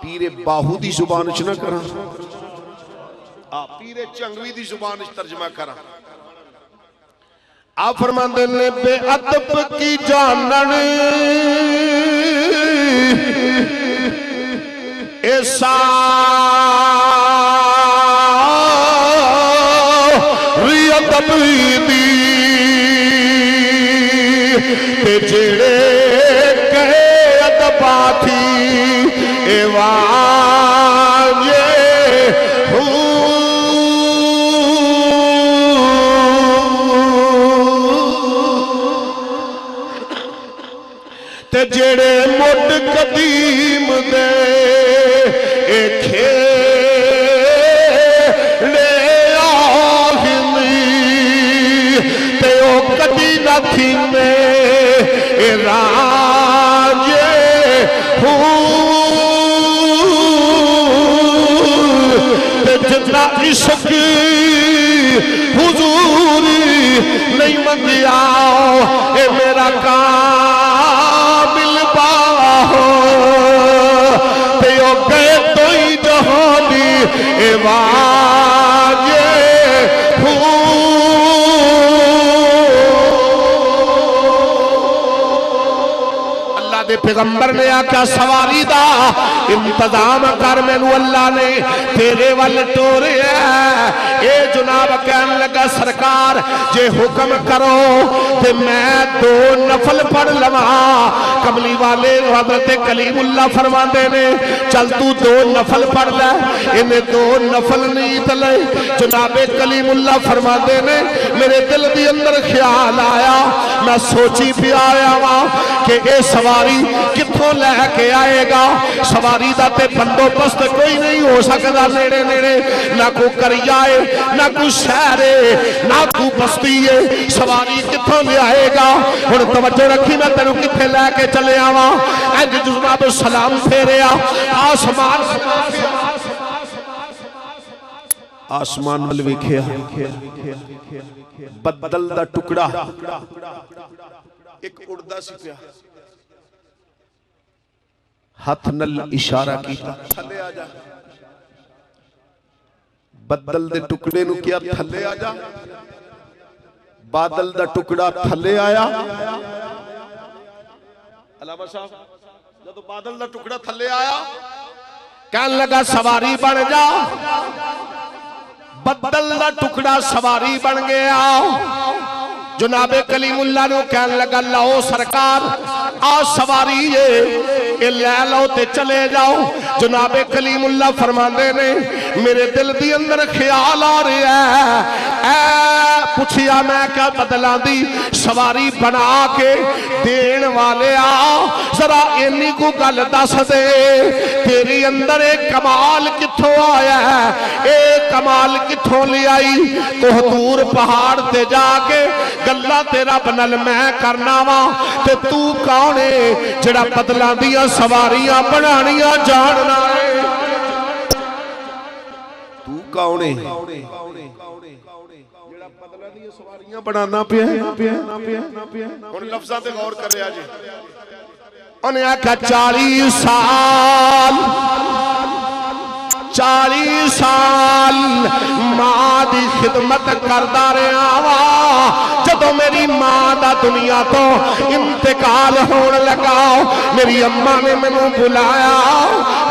پیر باہو دی زبان چ نہ کراں پیر چنگوی دی زبان چ ترجمہ کراں آپ فرماندے نے بے ادب کی جانن ایسا ری ادب دی تے جڑے تے جڑے مٹ قدیم دے اے کھیلے آہنی تے او کدی نہ تھی میں اے راجے جتنا عشق حضوری نہیں منگیا اے میرا کامل باہو تے او گئے تو ہی جہانی اے واجے اللہ دے پیغمبر نے آکھا سواری دا انتظام کر مینوں اللہ نے تیرے وال ٹورے اے جناب کہن لگا سرکار جے حکم کرو تے میں 2 نفل پڑھ لواں کملی والے حضرت کلیم اللہ فرماندے نے چل تو 2 نفل پڑھ لے انہیں 2 نفل نیت لے جناب کلیم اللہ فرماندے نے میرے دل دی اندر خیال آیا میں سوچی پہ آیا ہوا کہ اے سواری کتھوں لے کے آئے گا سواری دا تے بندوبست کوئی نہیں ہو سکتا نیڑے نیڑے نہ کو کریائے نہ کو شہرے نہ کو بستی ہے سواری کتھوں لے آئے گا اور توجہ رکھی میں تینوں کتھے لے کے چلے آواں اینج جناب سلام پھیریا آسمان ول ویکھیا بدل دا ٹکڑا ایک اڑدا سی پیا ہاتھ نل اشارہ کیتا تھلے آ جا بدل دے ٹکڑے نو کیا تھلے آ جا بادل دا ٹکڑا تھلے آیا علامہ صاحب جب بادل دا ٹکڑا تھلے آیا کہنے لگا سواری بن جا بدل دا ٹکڑا سواری بن گیا جناب کلیم اللہ نے کہنے لگا لاؤ سرکار آ سواری یہ لے لو تے چلے جاؤ جناب کلیم اللہ فرماندے نے میرے دل دی اندر خیال آ رہا ہے اے پوچھیا میں کیا بدلاں دی سواری بنا کے دین والے ذرا اینی کو گل دس دے تیری اندر ایک کمال کتھوں آیا ہے ایک کمال کتھوں لے آئی کوہتور پہاڑ تے جا کے گلہ تیرا بنل میں کرنا وا تے تو کاؤنے جڑا بدلاں دیا سواریاں بنانیاں جاننا ہے تو کاؤنے ਜਿਹੜਾ ਬਦਲਾਂ ਦੀਆਂ ਸਵਾਰੀਆਂ ਬਣਾਉਣਾ ਪਿਆ ਹੁਣ ਲਫ਼ਜ਼ਾਂ ਤੇ ਗੌਰ ਕਰਿਆ ਜੀ ਉਹਨੇ ਆਖਿਆ 40 ਸਾਲ ਮਾਂ ਦੀ ਖਿਦਮਤ ਕਰਦਾ ਰਿਹਾ ਵਾ ਜਦੋਂ ਮੇਰੀ ਮਾਂ ਦਾ ਦੁਨੀਆ ਤੋਂ ਇੰਤਕਾਲ ਹੋਣ ਲੱਗਾ ਮੇਰੀ ਅੰਮਾ ਨੇ ਮੈਨੂੰ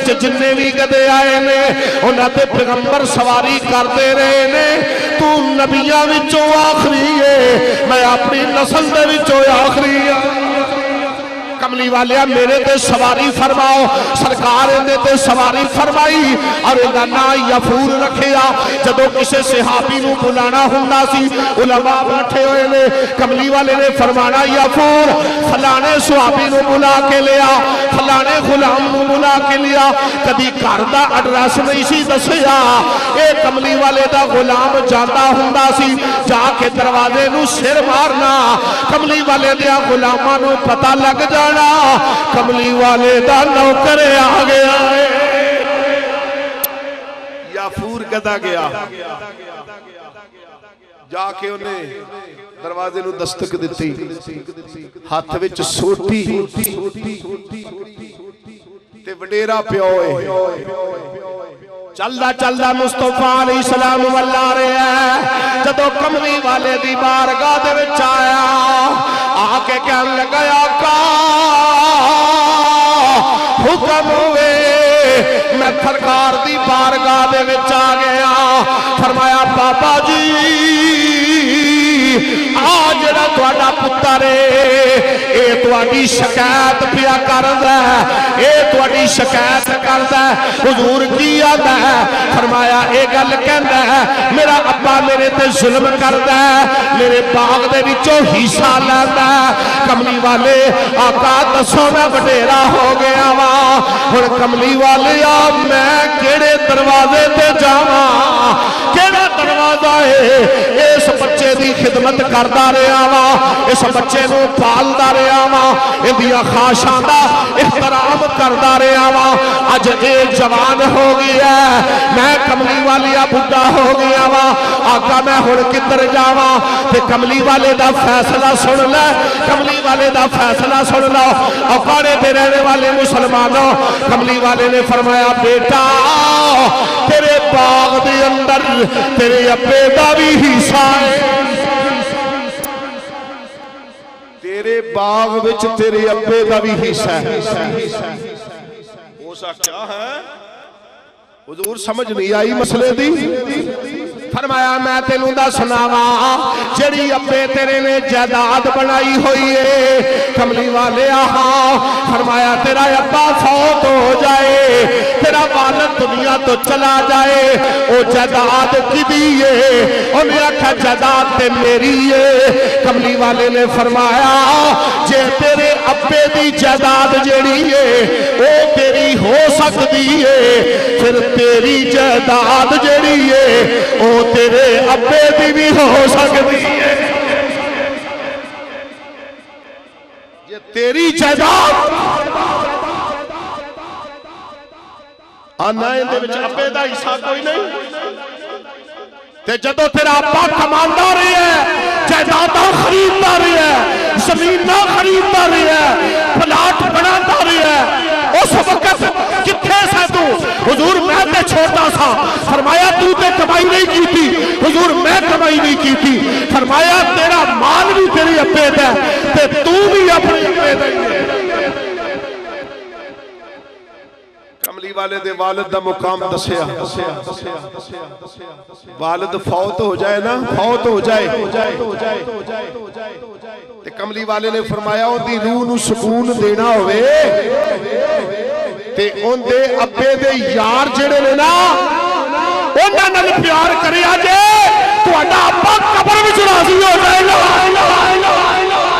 وچ جننے بھی گدے آئے نے انہاں تے پیغمبر سواری کردے رہے نے تو نبیاں وچوں آخری ہے میں اپنی نسل دے وچوں آخری ہاں کملی والیا میرے تے سواری فرماؤ سرکار اندے تے سواری فرمائی اور اندہ نا یفور رکھیا جدو کسے صحابی نو بلانا ہوندا سی علماء بیٹھے ہوئے نے کملی والے نے فرمانا یفور فلانے صحابی نو بلا کے لیا فلانے غلام نو بلا کے لیا کدی گھر دا ایڈریس نہیں سی دسیا اے کملی والے دا غلام جاندا ہوندا سی جا کے دروازے نو سر مارنا کملی والے دیا غلاماں نو پتہ لگ جا کملی والے دا نوکر آ گیا یافور کہتا گیا جا کے انہیں دروازے نو دستک دیتی ہاتھ وچ سوٹی تے وڈیرا پیوئے چلدا چلدا مصطفیٰ علیہ السلام واللہ رہے ہیں جدو کملی والے دی بارگاہ دے وچ آیا آکے کہنے لگا آقا حکم ہوئے میں سرکار دی بارگاہ دے وچ آ گیا فرمایا بابا جی آج جڑا تہاڈا پتر اے تہاڈی شکایت پیا کردا ہے اے تہاڈی شکایت کردا ہے حضور کی آندا ہے فرمایا اے گل کہندا ہے میرا ابا میرے تے ظلم کردا ہے میرے باغ دے وچوں حصہ لیندا ہے کملی والے آقا دسو میں وڈیرا ہو گیا وا ہن کملی والے میں کیڑے دروازے تے جاواں کیڑا دروازہ ہے اس بچے دی خدمت کردا رہیا وا اس بچے نو پالدا رہیا وا ایندیاں خواہشاں دا احترام کردا رہیا وا اج اے جوان ہو گیا میں کملی والیا بڈھا ہو گیا وا آقا میں ہن کدھر جاواں تے کملی والے دا فیصلہ سن لے کملی والے دا فیصلہ سن لو اوکاڑے تے رہنے والے مسلمانوں کملی والے نے فرمایا بیٹا تیرے باغ دے اندر تیرے ابے دا بھی حصہ ہے تیرے باغ وچ تیرے ابے دا بھی حصہ ہے وہ کیا ہے حضور سمجھ نہیں آئی مسئلے دی فرمایا میں تینوں دسنا وا جڑی ابے تیرے نے جائیداد بنائی ہوئی ہے کملی والے آہاں فرمایا تیرا ابا فوت ہو جائے تیرا والد دنیا تو چلا جائے او جائیداد کدی ہے انہیں آکھا جائیداد تے میری ہے کملی والے نے فرمایا جے تیرے ابے دی جائیداد جڑی ہے او تیری ہو سکتی ہے پھر تیری جائیداد جڑی ہے او تیرے ابے دی بھی ہو سکتی ہے یہ تیری جائیداد آنائیں دے وچ ابے دا حصہ کوئی نہیں تے جدو تیرا ابا کماندا رہی ہے جائیداداں خریددا رہی ہے زمیناں خریددا رہی ہے پلاٹ بناتا رہی ہے اس وقت کتھے سے تو حضور میں تے چھوٹا سا فرمایا تو تے کمائی نہیں کی تھی حضور میں کمائی نہیں کی تھی فرمایا تیرا مال بھی تیری ابے دا تے تو بھی اپنے ابے دا کملی والے دے والد دا مقام دسیا والد فوت ہو جائے نا فوت ہو جائے تے کملی والے نے فرمایا ان دی روح نو سکون دینا ہوئے تے ان دے ابے دے یار جڑے نے نا انہاں نال پیار کریا جے تہاڈا ابا قبر وچ راضی ہو جائے گا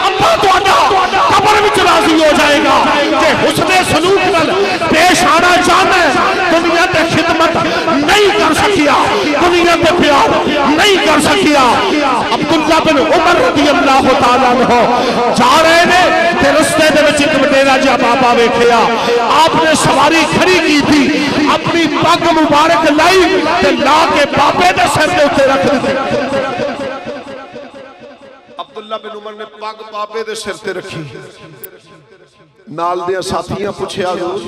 ابا تہاڈا قبر وچ راضی ہو جائے گا کہ حسن سلوک نال پیش آنا چاہنا ہے دنیا تے خدمت نہیں کر سکیا دنیا تے پیار نہیں کر سکیا عبداللہ بن عمر رضی اللہ تعالیٰ عنہ جا رہے نے تے رستے دے وچ ایک وڈیرا جا بابا ویکھیا آپ نے سواری کھڑی کی تھی اپنی پگ مبارک لائی تے لا کے بابے دے سر دے اوتے رکھ دی عبداللہ بن عمر نے پگ بابے دے سر تے رکھی نال دے ساتھیاں پوچھیا حضور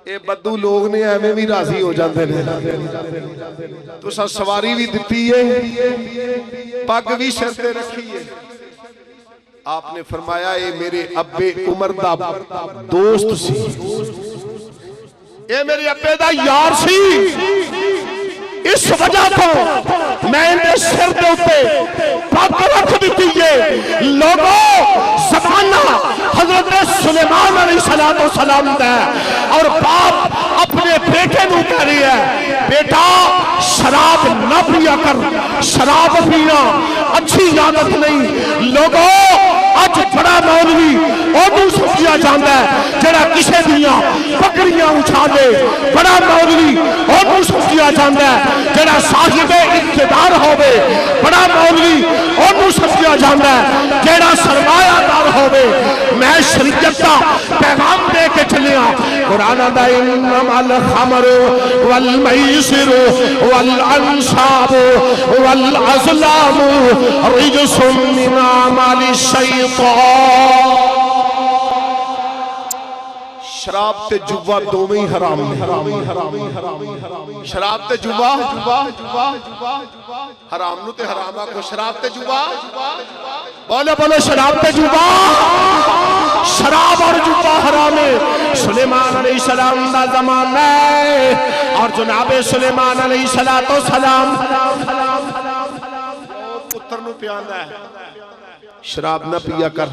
اے بدو لوگ نے ایویں بھی راضی ہو جاندے نے تو سا سواری بھی دتی ہے پگ بھی سر تے رکھی ہے آپ نے فرمایا اے میرے ابے عمر دا دوست سی، اے میرے ابے دا یار سی، اس وجہ تو میں نے سر دے ہوتے پاک رکھ دیتی ہے۔ لوگوں زمانہ حضرت سلیمان علیہ السلام دا اور باپ اپنے بیٹے نو کہہ رہی ہے بیٹا شراب نہ پیا کر، شراب پینا اچھی عادت نہیں۔ لوگوں اج بڑا مولوی اونوں سمجھیا جاندا ہے جڑا کسے دیاں بکریاں اچھالے، بڑا مولوی اونوں سمجھیا جاندا ہے جڑا صاحب اقتدار ہوے، بڑا مولوی اونوں سمجھیا جاندا ہے جڑا سرمایہ دار ہوے۔ میں شریعت دا پیغام دے کے چلیا، قرآن دا انما الخمر والمیسر والانصاب والازلام رجس من اعمال الشیطان۔ شراب تے جوا دوویں حرام نے، شراب تے جوا حرام نو تے حرام آکھو، شراب تے جوا بولو بولو، شراب تے جوا، شراب اور جوا حرام ہے۔ سلیمان علیہ السلام دا زمانہ ہے اور جناب سلیمان علیہ السلام پتر نو پیاندا ہے شراب نہ پیا کر۔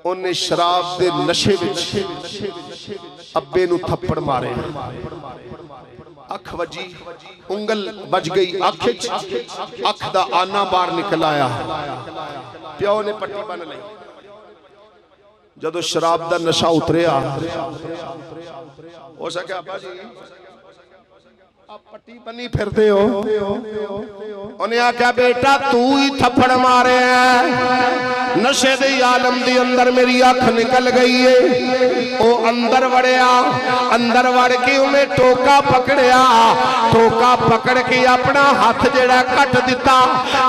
انہیں شراب دے نشے وچ ابے نو تھپڑ مارے، اکھ وجی، انگل بج گئی اکھ دا آنا باہر نکل آیا، پیو نے پٹی بن لئی۔ جدو شراب دا نشہ اتریا ہو سکے ابا جی آپ پٹی بنی پھر دے ہو، انہیں آکھا بیٹا تو ہی تھپڑ مارے ہیں، نشے دی عالم دی اندر میری آنکھ نکل گئی ہے۔ او اندر وڑیا، اندر وڑ کے انہیں ٹوکا پکڑیا، ٹوکا پکڑ کے اپنا ہاتھ جڑا کٹ دیتا۔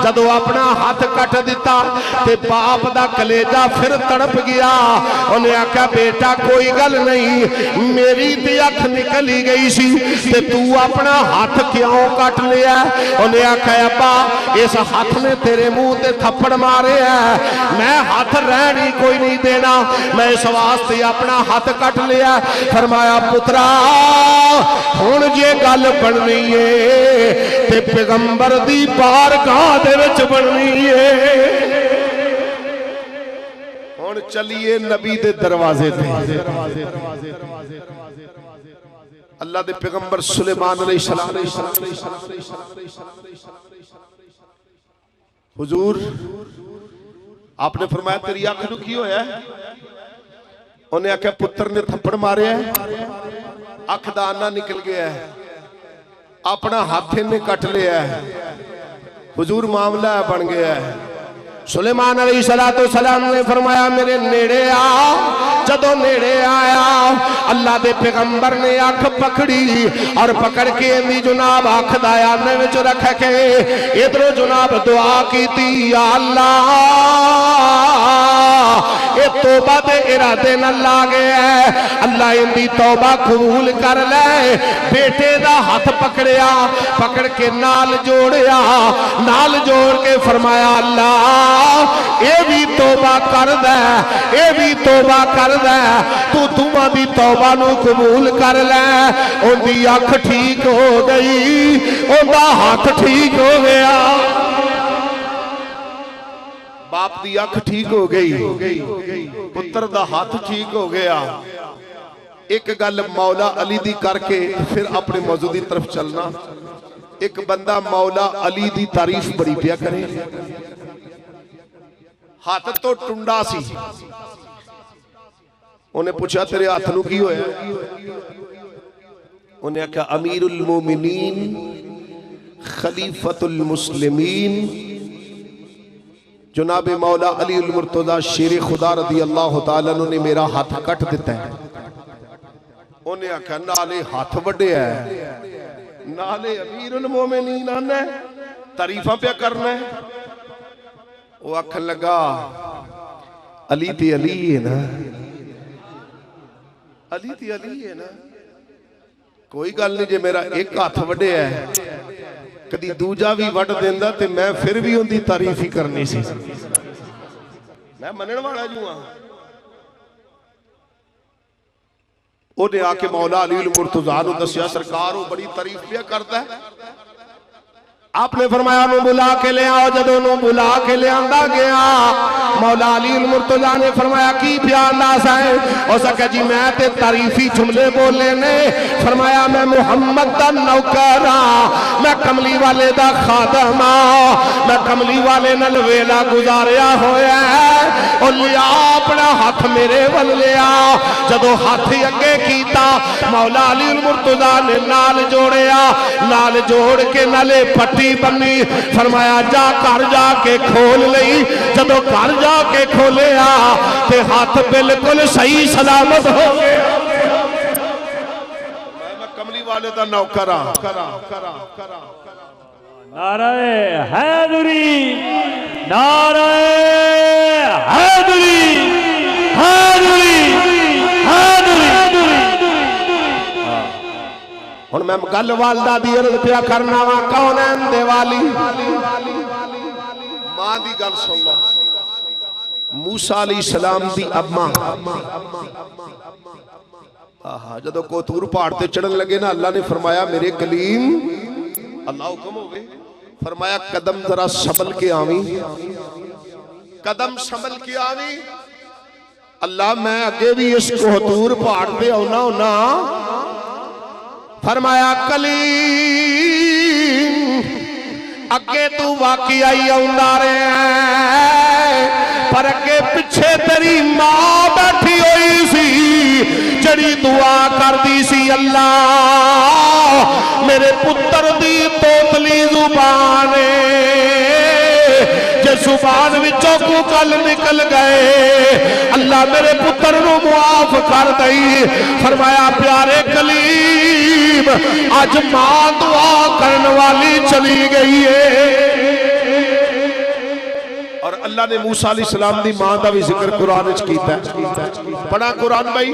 جدو اپنا ہاتھ کٹ دیتا تے باپ دا کلیجہ پھر تڑپ گیا۔ انہیں آکھا بیٹا کوئی گل نہیں، میری تے آنکھ نکلی گئی سی تے تو اپنا ہاتھ کیوں کٹ لیا؟ انہیں آکھا ابا اس ہاتھ نے تیرے منہ تے تھپڑ مارے ہیں، میں ہاتھ رہنی کوئی نہیں دینا، میں اس واسطے اپنا ہاتھ کٹ لیا۔ فرمایا پترا ہن جے گل بننی ہے تے پیغمبر دی بارگاہ دے وچ بننی ہے۔ ہن چلیے نبی دے دروازے تے۔ اللہ دے پیغمبر سلیمان علیہ السلام حضور آپ نے فرمایا تیری آنکھ نو کی ہویا ہے؟ انہیں آکھا پتر نے تھپڑ مارے ہے، آنکھ دا آنا نکل گیا ہے، اپنا ہاتھے نے کٹ لیا ہے، حضور معاملہ بن گیا ہے۔ سلیمان علیہ السلام نے فرمایا میرے نیڑے آ۔ جدو نیڑے آیا اللہ دے پیغمبر نے آنکھ پکڑی اور پکڑ کے اندھی جناب آنکھ دایا نے وچ رکھ کے ادھر جناب دعا کی تھی، یا اللہ اے توبہ دے ارادے نہ لاگے ہے، اللہ اندھی توبہ قبول کر لے۔ بیٹے دا ہاتھ پکڑیا، پکڑ کے نال جوڑیا، نال جوڑ کے فرمایا اللہ اے بھی توبہ کر دے، اے بھی توبہ کر دے، تو تمہاں دی توبہ نو قبول کر لے۔ ان دی آنکھ ٹھیک ہو گئی، ان دا ہاتھ ٹھیک ہو گیا۔ باپ دی آنکھ ٹھیک ہو گئی، پتر دا ہاتھ ٹھیک ہو گیا۔ ایک گل مولا علی دی کر کے پھر اپنے موضوع دی طرف چلنا۔ ایک بندہ مولا علی دی تعریف بڑی پیا کرے، ہاتھ تو ٹنڈا سی، انہیں پوچھا تیرے ہاتھ نو کی ہویا؟ انہیں کہا امیر المومنین خلیفۃ المسلمین جناب مولا علی المرتضی شیر خدا رضی اللہ تعالیٰ نے میرا ہاتھ کٹ دیتا ہے۔ انہیں کہا نالے ہاتھ وڈے ہے، نالے امیر المومنین آنا ہے، تعریفہ پہ کرنا ہے۔ وہ آکھن لگا علی تی علی ہے نا، علی تی علی ہے نا، کوئی گل نہیں جے میرا ایک ہاتھ وڈے ہے کدی دوجا بھی وڈ دیندا تے میں پھر بھی ان دی تعریف ہی کرنی سی میں منن والا جو ہاں انہیں آ کے مولا علی المرتضیٰ نو دسیا سرکار وہ بڑی تعریف پیا کرتا ہے آپ نے فرمایا نو بلا کے لے آؤ جدو نو بلا کے لے آندا گیا مولا علی المرتضیٰ نے فرمایا کی پیاندا سائیں او سکے جی میں تے تعریفی جملے بولے نے فرمایا میں محمد دا نوکر میں کملی والے دا خادم میں کملی والے نال ویلا گزاریا ہویا ہے او لیا اپنا ہاتھ میرے ول لیا جدو ہاتھ اگے کیتا مولا علی المرتضیٰ نے نال جوڑیا نال جوڑ کے نالے پٹی بنی فرمایا جا کر جا کے کھول لئی جدو کر جا کے کھولیا تے ہاتھ بالکل صحیح سلامت ہو گیا میں کملی والے دا نوکرا نعرہ حیدری نعرہ حیدری حیدری حیدری ہن میں گل والدہ دی عرض پیا کرنا وا کونین دے والی ماں دی گل سن لو موسیٰ علیہ السلام دی اماں جدو کوتور پہاڑ تے چڑھن لگے نا اللہ نے فرمایا میرے کلیم اللہ حکم ہو گئے فرمایا قدم ذرا سنبھل کے آویں قدم سنبھل کے آویں اللہ میں اگے بھی اس کوتور پہاڑ تے ہونا فرمایا کلیم اگے تو واقعی آئی اندارے پر اگے پچھے تیری ماں بیٹھی ہوئی سی جڑی دعا کر دی سی اللہ میرے پتر دی توتلی زبانے جے زبان وچوں کو کل نکل گئے اللہ میرے پتر نو معاف کر دئی فرمایا پیارے کلیم آج ماں دعا کرنے والی چلی گئی ہے اور اللہ نے موسیٰ علیہ السلام دی ماں دا بھی ذکر قرآن وچ کیتا ہے پڑھا قرآن بھائی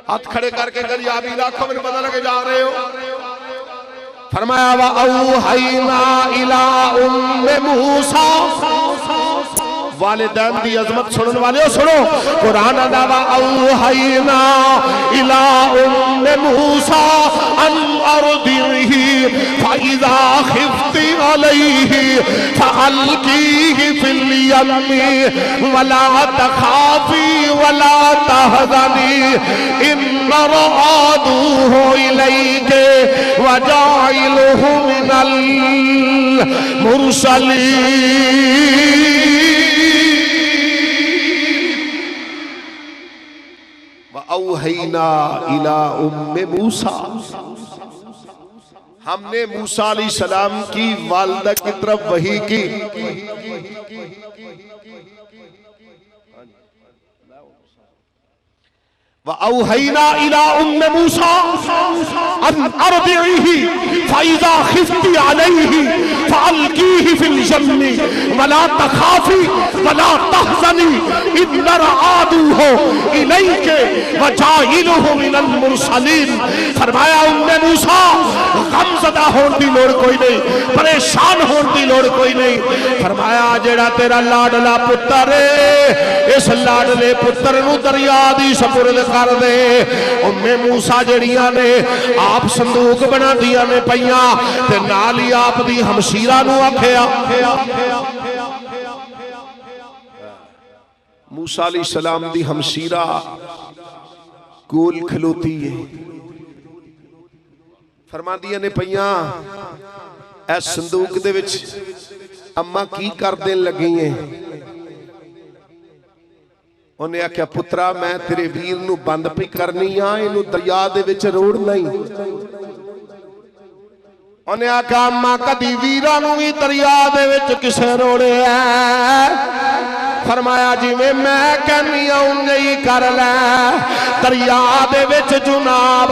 ہاتھ کھڑے کر کے کر یا بھی لاکھوں میں پتہ لگے جا رہے ہو فرمایا وَأَوْحَيْنَا إِلَىٰ أُمِّ مُوسَىٰ والدین دی عظمت سنن والے ہو سنو قرآن ادا وَأَوْحَيْنَا إِلَىٰ أُمِّ مُوسَىٰ أَنْ أَرْضِعِهِ فَإِذَا خِفْتِ عَلَيْهِ فَأَلْقِيهِ فِي الْيَمِّ وَلَا تَخَافِي وَلَا تَحْزَنِي إِنَّ رَادُوهُ إِلَيْكَ وَجَاعِلُهُ مِنَ الْمُرْسَلِينَ وَأَوْحَيْنَا إِلَىٰ أُمِّ مُوسَىٰ ہم نے موسیٰ علیہ السلام کی والدہ کی طرف وحی کی وَأَوْحَيْنَا إِلَىٰ أُمِّ مُوسَىٰ أَنْ أَرْضِعِهِ فَإِذَا خِفْتِ عَلَيْهِ فَأَلْقِيهِ فِي الْيَمِّ وَلَا تَخَافِي وَلَا تَحْزَنِي إِنَّ رَادُوهُ إِلَيْكَ وَجَاعِلُهُ مِنَ الْمُرْسَلِينَ فرمایا موسیٰ غم زدہ ہون دی لوڑ کوئی نہیں پریشان ہون دی لوڑ کوئی نہیں فرمایا جیڑا تیرا لاڈلا پتر اس لاڈلے پتر نو دریا دی سپرد کر دے موسیٰ جڑیاں نے آپ صندوق بنا دیا نے پئیاں تے نالی آپ دی ہمشیرہ نو آکھیا موسیٰ علیہ السلام دی ہمشیرہ کول کھلوتی ہے فرما دیا نے پئیاں اے صندوق دے وچ اماں کی کر دین لگی ہیں انہیں آکھیا پترا میں تیرے ویر نو بند پہ کرنی انو دریا دے وچ روڑ نہیں انہیں آکھیا اماں کدی ویرہ نو ہی دریا دے وچ کسے روڑے ہیں فرمایا جی میں کہنی آؤں گئی کر لے دریا دے وچ جناب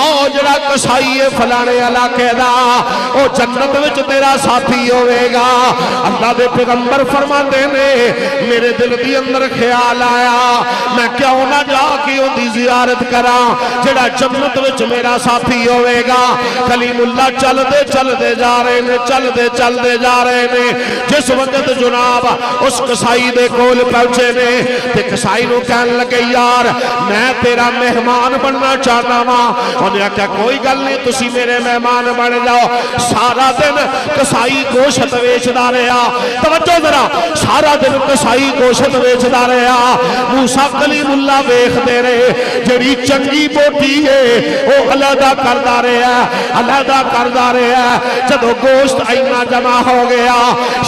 آؤ جڑا کسائی ہے فلانے علاقے دا او جنت وچ تیرا ساتھی ہوئے گا۔ اللہ دے پیغمبر فرماندے نے میرے دل دی اندر خیال آیا میں کیوں نہ جا کے ان دی زیارت کراں جڑا جنت وچ میرا ساتھی ہوئے گا۔ کلیم اللہ چل دے جا رہے نے، چل دے جا رہے نے۔ جس وقت جناب اس کسائی دے کول پہنچے نے تے کسائی نو کہن لگے یار میں تیرا مہمان بننا چاہنا ماں۔ انہیں کہا کوئی گل نہیں تسی میرے مہمان بن جاؤ۔ سارا دن کسائی گوشت ویچدا رہا، توجہ ذرا، سارا دن کسائی گوشت ویچدا رہا۔ موسیٰ کلیم اللہ ویکھ دے رہے جڑی چنگی بوٹی ہے وہ علیحدہ کردا رہا، علیحدہ کردا رہا۔ جدو گوشت اینا جمع ہو گیا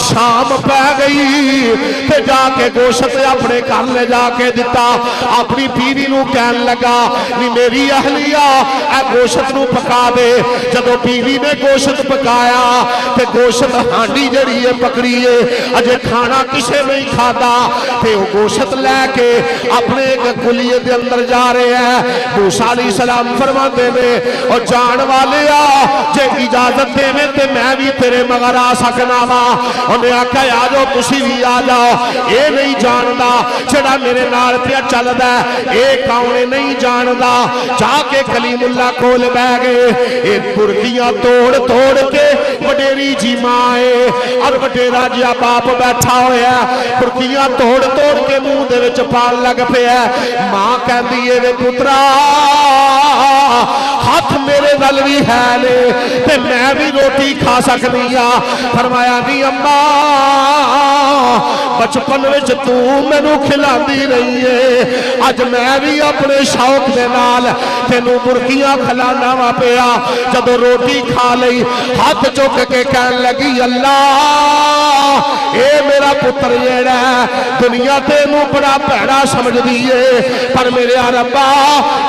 شام پہ گئی تے جا کے گوشت اپنے گھر لے جا کے دیتا۔ اپنی بیوی نو کہن لگا نی میری اہلیہ اے گوشت نو پکا دے۔ جدو بیوی نے گوشت پکایا تے گوشت ہانڈی جڑی ہے پکڑی ہے اجے کھانا کسے نہیں کھاتا تے وہ گوشت لے کے اپنے ایک کلیے دے اندر جا رہے ہیں۔ موسیٰ علیہ السلام فرماتے نے اور جان والے جے اجازت دے میں تے میں بھی تیرے مگر آ سکنا وا۔ انہیں آکھا آ جاؤ تسی بھی آ جاؤ۔ اے نہیں جاندا جڑا میرے نال پیا چلدا اے کون نہیں جاندا۔ جا کے کلیم اللہ کول بہ گئے۔ اے برکیاں توڑ کے وڈیری جی ماں ہے اور وڈیرا جیا باپ بیٹھا ہویا ہے، برکیاں توڑ کے منہ دے وچ پان لگ پیا ہے۔ ماں کہندی اے وے پترا ہاتھ میرے نال بھی ہے لے تے میں بھی روٹی کھا سکنی آ۔ فرمایا نہیں اماں بچپن وچ تو مینوں کھلاندی رہی ہے، اج میں بھی اپنے شوق دے نال تینوں برکیاں کھلانا وا پیا۔ جدو روٹی کھا لئی ہاتھ چک کے کہن لگی اللہ اے میرا پتر جیڑا ہے دنیا تینوں بڑا بھڑا سمجھ دیئے پر میرے ربا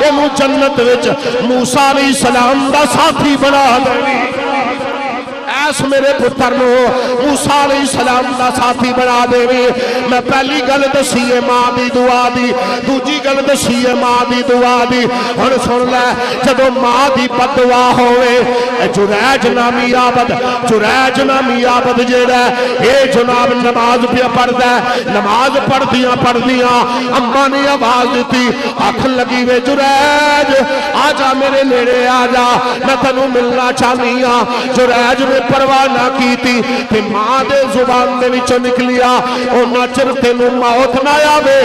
اینوں جنت وچ موسیٰ علیہ السلام دا ساتھی بنا دے۔ ایس میرے پتر نو موسیٰ علیہ السلام دا ساتھی بنا دے۔ میں پہلی گل دسیے ماں دی دعا دی، دوجی گل دسیے ماں دی دعا دی۔ ہن سن لے جدو ماں دی بد دعا ہوئے جریج نامی عابد جیڑا اے جناب نماز پہ پڑھدا ہے، نماز پڑھدیاں اماں نے آواز دیتی آکھن لگی وے جریج آ جا میرے نیڑے آ جا میں تینوں ملنا چاہنی ہاں۔ جریج نے پرواہ نہ کی تھی کہ ماں دے زبان دے وچوں نکلیا اونا چر تینوں موت نہ آوے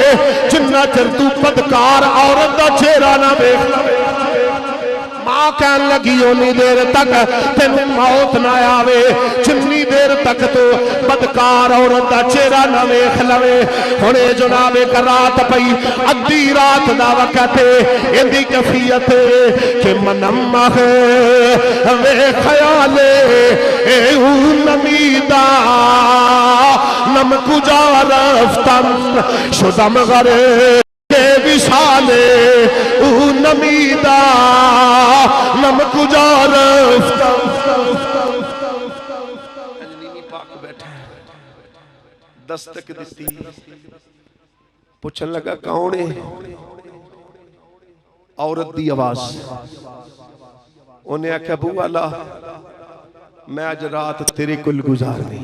جنہ چر تو بدکار عورت دا چہرہ نہ ویکھ۔ ماں کہن لگی اونی دیر تک تینوں موت نہ آوے جنی دیر تک تو بدکار عورت دا چہرہ نہ ویکھ لوے۔ ہنے جناب ایک رات پئی ادھی رات دا وقت اندی کفیت کہ منم وے خیالے اے نمیدہ نم کجا رفتم شدم غرے وصالے او نمیدہ نم کجا رفتم۔ اجنیمی پاک بیٹھے دستک دیتی پوچھن لگا کون ہے؟ عورت دی آواز۔ انہیں آکھا ابو والا میں آج رات تیرے کل گزارنی۔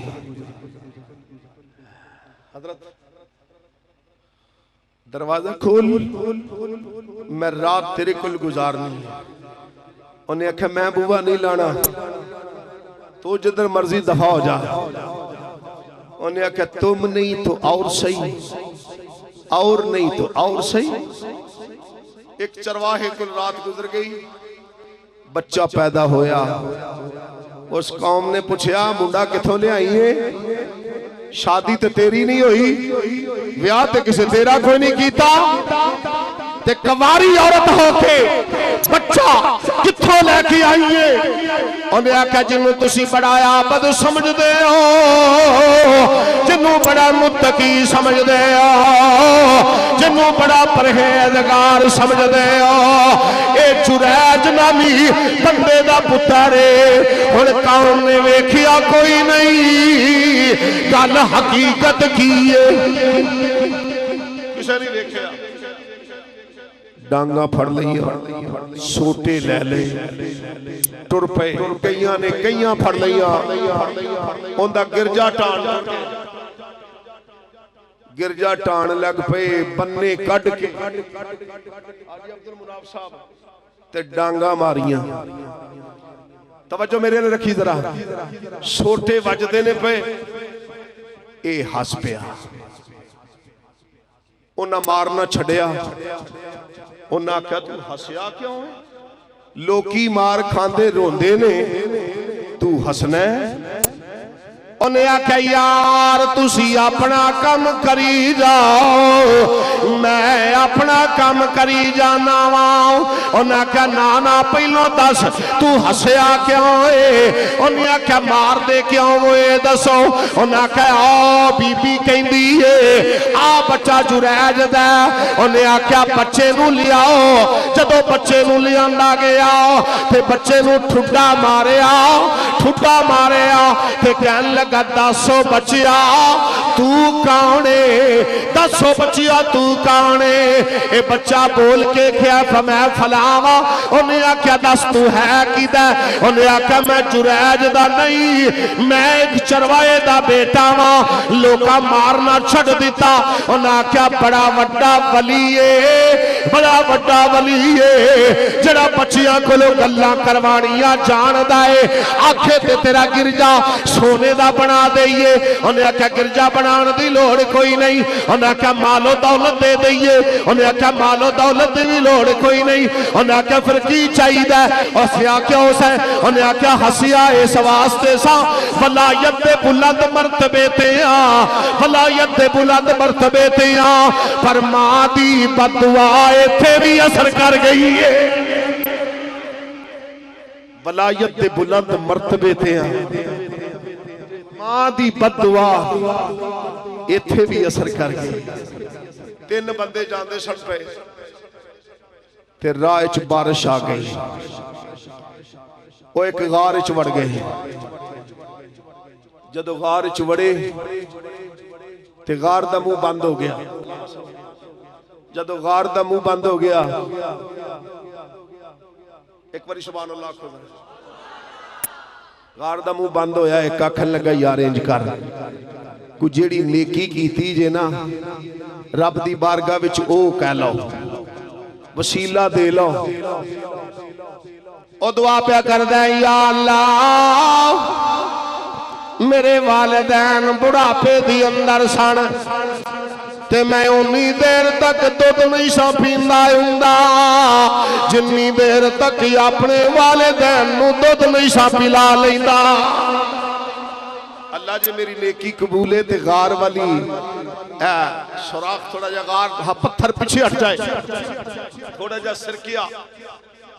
حضرت دروازہ کھول میں رات تیرے کل گزارنی۔ انہیں آکھا میں بوہ نہیں لانا تو جدر مرضی دفع ہو جا۔ انہیں آکھا تم نہیں تو اور صحیح، اور نہیں تو اور صحیح۔ ایک چرواہے کل رات گزر گئی، بچہ پیدا ہویا۔ اس قوم نے پوچھیا منڈا کتھوں لے آئی ہے؟ شادی تے تیری نہیں ہوئی، بیاہ تے کسے تیرا کوئی نہیں کیتا، تے کواری عورت ہو کے بچہ کتھوں لے کے آئیے؟ انہیں آکھا جنہوں تسی بڑا عابد سمجھ دے ہو، جنہوں بڑا متقی سمجھ دے ہو، جنہوں بڑا پرہیزگار سمجھ دے ہو، اے جریج نامی بندے دا پترے۔ ہن قوم نے ویکھیا کوئی نہیں، گل حقیقت کی ہے، کسے نہیں ویکھیا ڈانگا پھڑ لیا سوٹے لے لے ٹر پے کئیاں نے کئیاں پھڑ لیا اوندا گرجا ٹان لگ پے بننے کڈ کے آجی عبد المناف صاحب تے ڈانگا ماریاں توجہ میرے لئے رکھی ذرا سوٹے وجدے نے پے اے ہس پیا انہاں مارنا چھڑیا انہاں کہا تو ہسیا کیوں ہے لوکی مار کھاندے روندے نے تو ہسنے انہیں آکھا یار تسی اپنا کم کری جاؤ میں اپنا کم کری جانا واؤ انہیں آکھا نانا پہلو دس تو ہسیا کیوں ہے انہیں آکھا مار دے کیوں ہوئے دسو انہیں آکھا آؤ بی بی کہیں دیئے آ بچہ جریج دے انہیں آکھا بچے نو لیاؤ جدو بچے نو لیاندہ گیا تے بچے نو ٹھڈا مارے آؤ تے کہن لگا دسو بچیا تو کانے دسو بچیا تو کانے اے بچہ بول کے کیا میں فلاوا انہیں آکھا دس تو ہے کی دے انہیں آکھا میں جریج دا نہیں میں ایک چروائے دا بیٹا وا لوکا مارنا چھڑ دیتا انہیں آکھا بڑا وڈا ولی ہے جڑا بچیاں کو لوگ اللہ کروانیاں جان دائے آکھے تے تیرا گرجا سونے دا بنا دئیے انہیں آکھا گرجا بنان دی لوڑ کوئی نہیں انہیں آکھا مال و دولت دے دئیے انہیں آکھا مال و دولت دی لوڑ کوئی نہیں انہیں آکھا پھر کی چاہی دے ہسیا کیوں سے انہیں آکھا ہسیا اس واسطے سا ولایت دے بلند مرتبے تے پر ماں دی بددعا تھے بھی اثر کر گئی ہے ولایت دے بلند مرتبے تے ماں دی بددعا ایتھے بھی اثر کر گئی تین بندے جاندے سن پہ تے راہ وچ بارش آ گئی وہ ایک غار وچ وڑ گئے جدو غار وچ وڑے تے غار دا منہ بند ہو گیا جدو غار دا منہ بند ہو گیا ایک باری سبحان اللہ کھو غار دا منہ بند ہویا ایک آکھن لگا یار انج کر کو جیڑی نیکی کیتی جے نا رب دی بارگاہ وچ او کہہ لو وسیلہ دے لو او دعا پیا کر دے یا اللہ میرے والدین بڑھاپے دی اندر سن تے میں انی دیر تک دودھ نہیں سا پیندا ہوندا جنی دیر تک اپنے والدین نو دودھ نہیں سا پلا لیندا اللہ جے میری نیکی قبولے تے غار والی سوراخ تھوڑا جا غار پتھر پیچھے ہٹ جائے تھوڑا جا سرکیا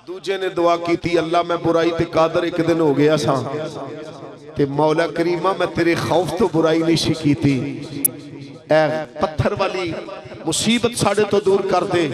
دوجے نے دعا کی تھی اللہ میں برائی تے قادر ایک دن ہو گیا سا تے مولا کریمہ میں تیرے خوف تو برائی نہیں سکی تھی اے پتھر والی مصیبت ساڑھے تو دور کر دے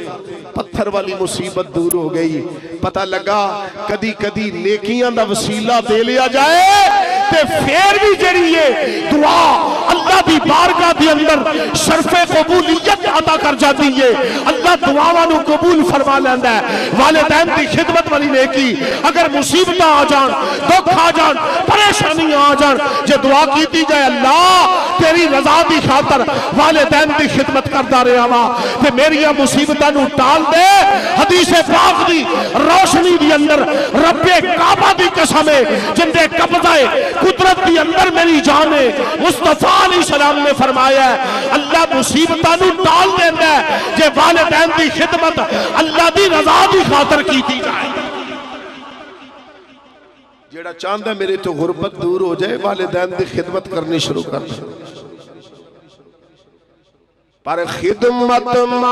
پتھر والی مصیبت دور ہو گئی پتہ لگا کدی کدی نیکیاں دا وسیلہ دے لیا جائے تے پھر بھی جڑی ہے دعا اللہ دی بارگاہ دی اندر شرف قبولیت عطا کر جاتی ہے اللہ دعاوانو قبول فرما لیندہ ہے والدین دی خدمت والی نیکی اگر مصیبتہ آ جان دکھ آ جان پریشانی آ جان جے دعا کیتی جائے اللہ تیری رضا دی خاطر والدین دی خدمت کردہ رہا وا تے میری مصیبتہ نو ٹال دے حدیث پاک دی روشنی دی اندر رب کعبہ دی قسمیں جن دے قبضہ قدرت دی اندر میری جان ہے مصطفیٰ علیہ السلام نے فرمایا ہے اللہ مصیبتہ نو ٹال دیندہ ہے جے والدین دی خدمت اللہ دی رضا دی خاطر کی تھی جائے جیڑا چاندہ میرے تو غربت دور ہو جائے والدین دی خدمت کرنی شروع کر دیں پر خدمت ماندی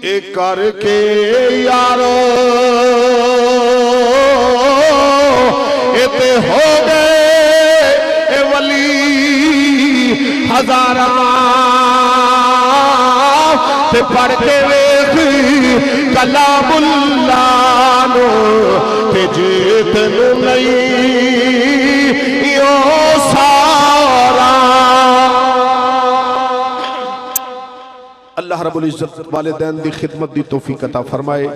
ایک کر کے یارو ایتے ہو گئے اے ولی ہزاراں تے پڑھ کے ویکھ کلام اللہ نو تے جیت نو نہیں یو سارا اللہ رب العزت والدین دی خدمت دی توفیق عطا فرمائے.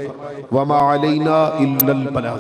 وما علینا الا البلاغ.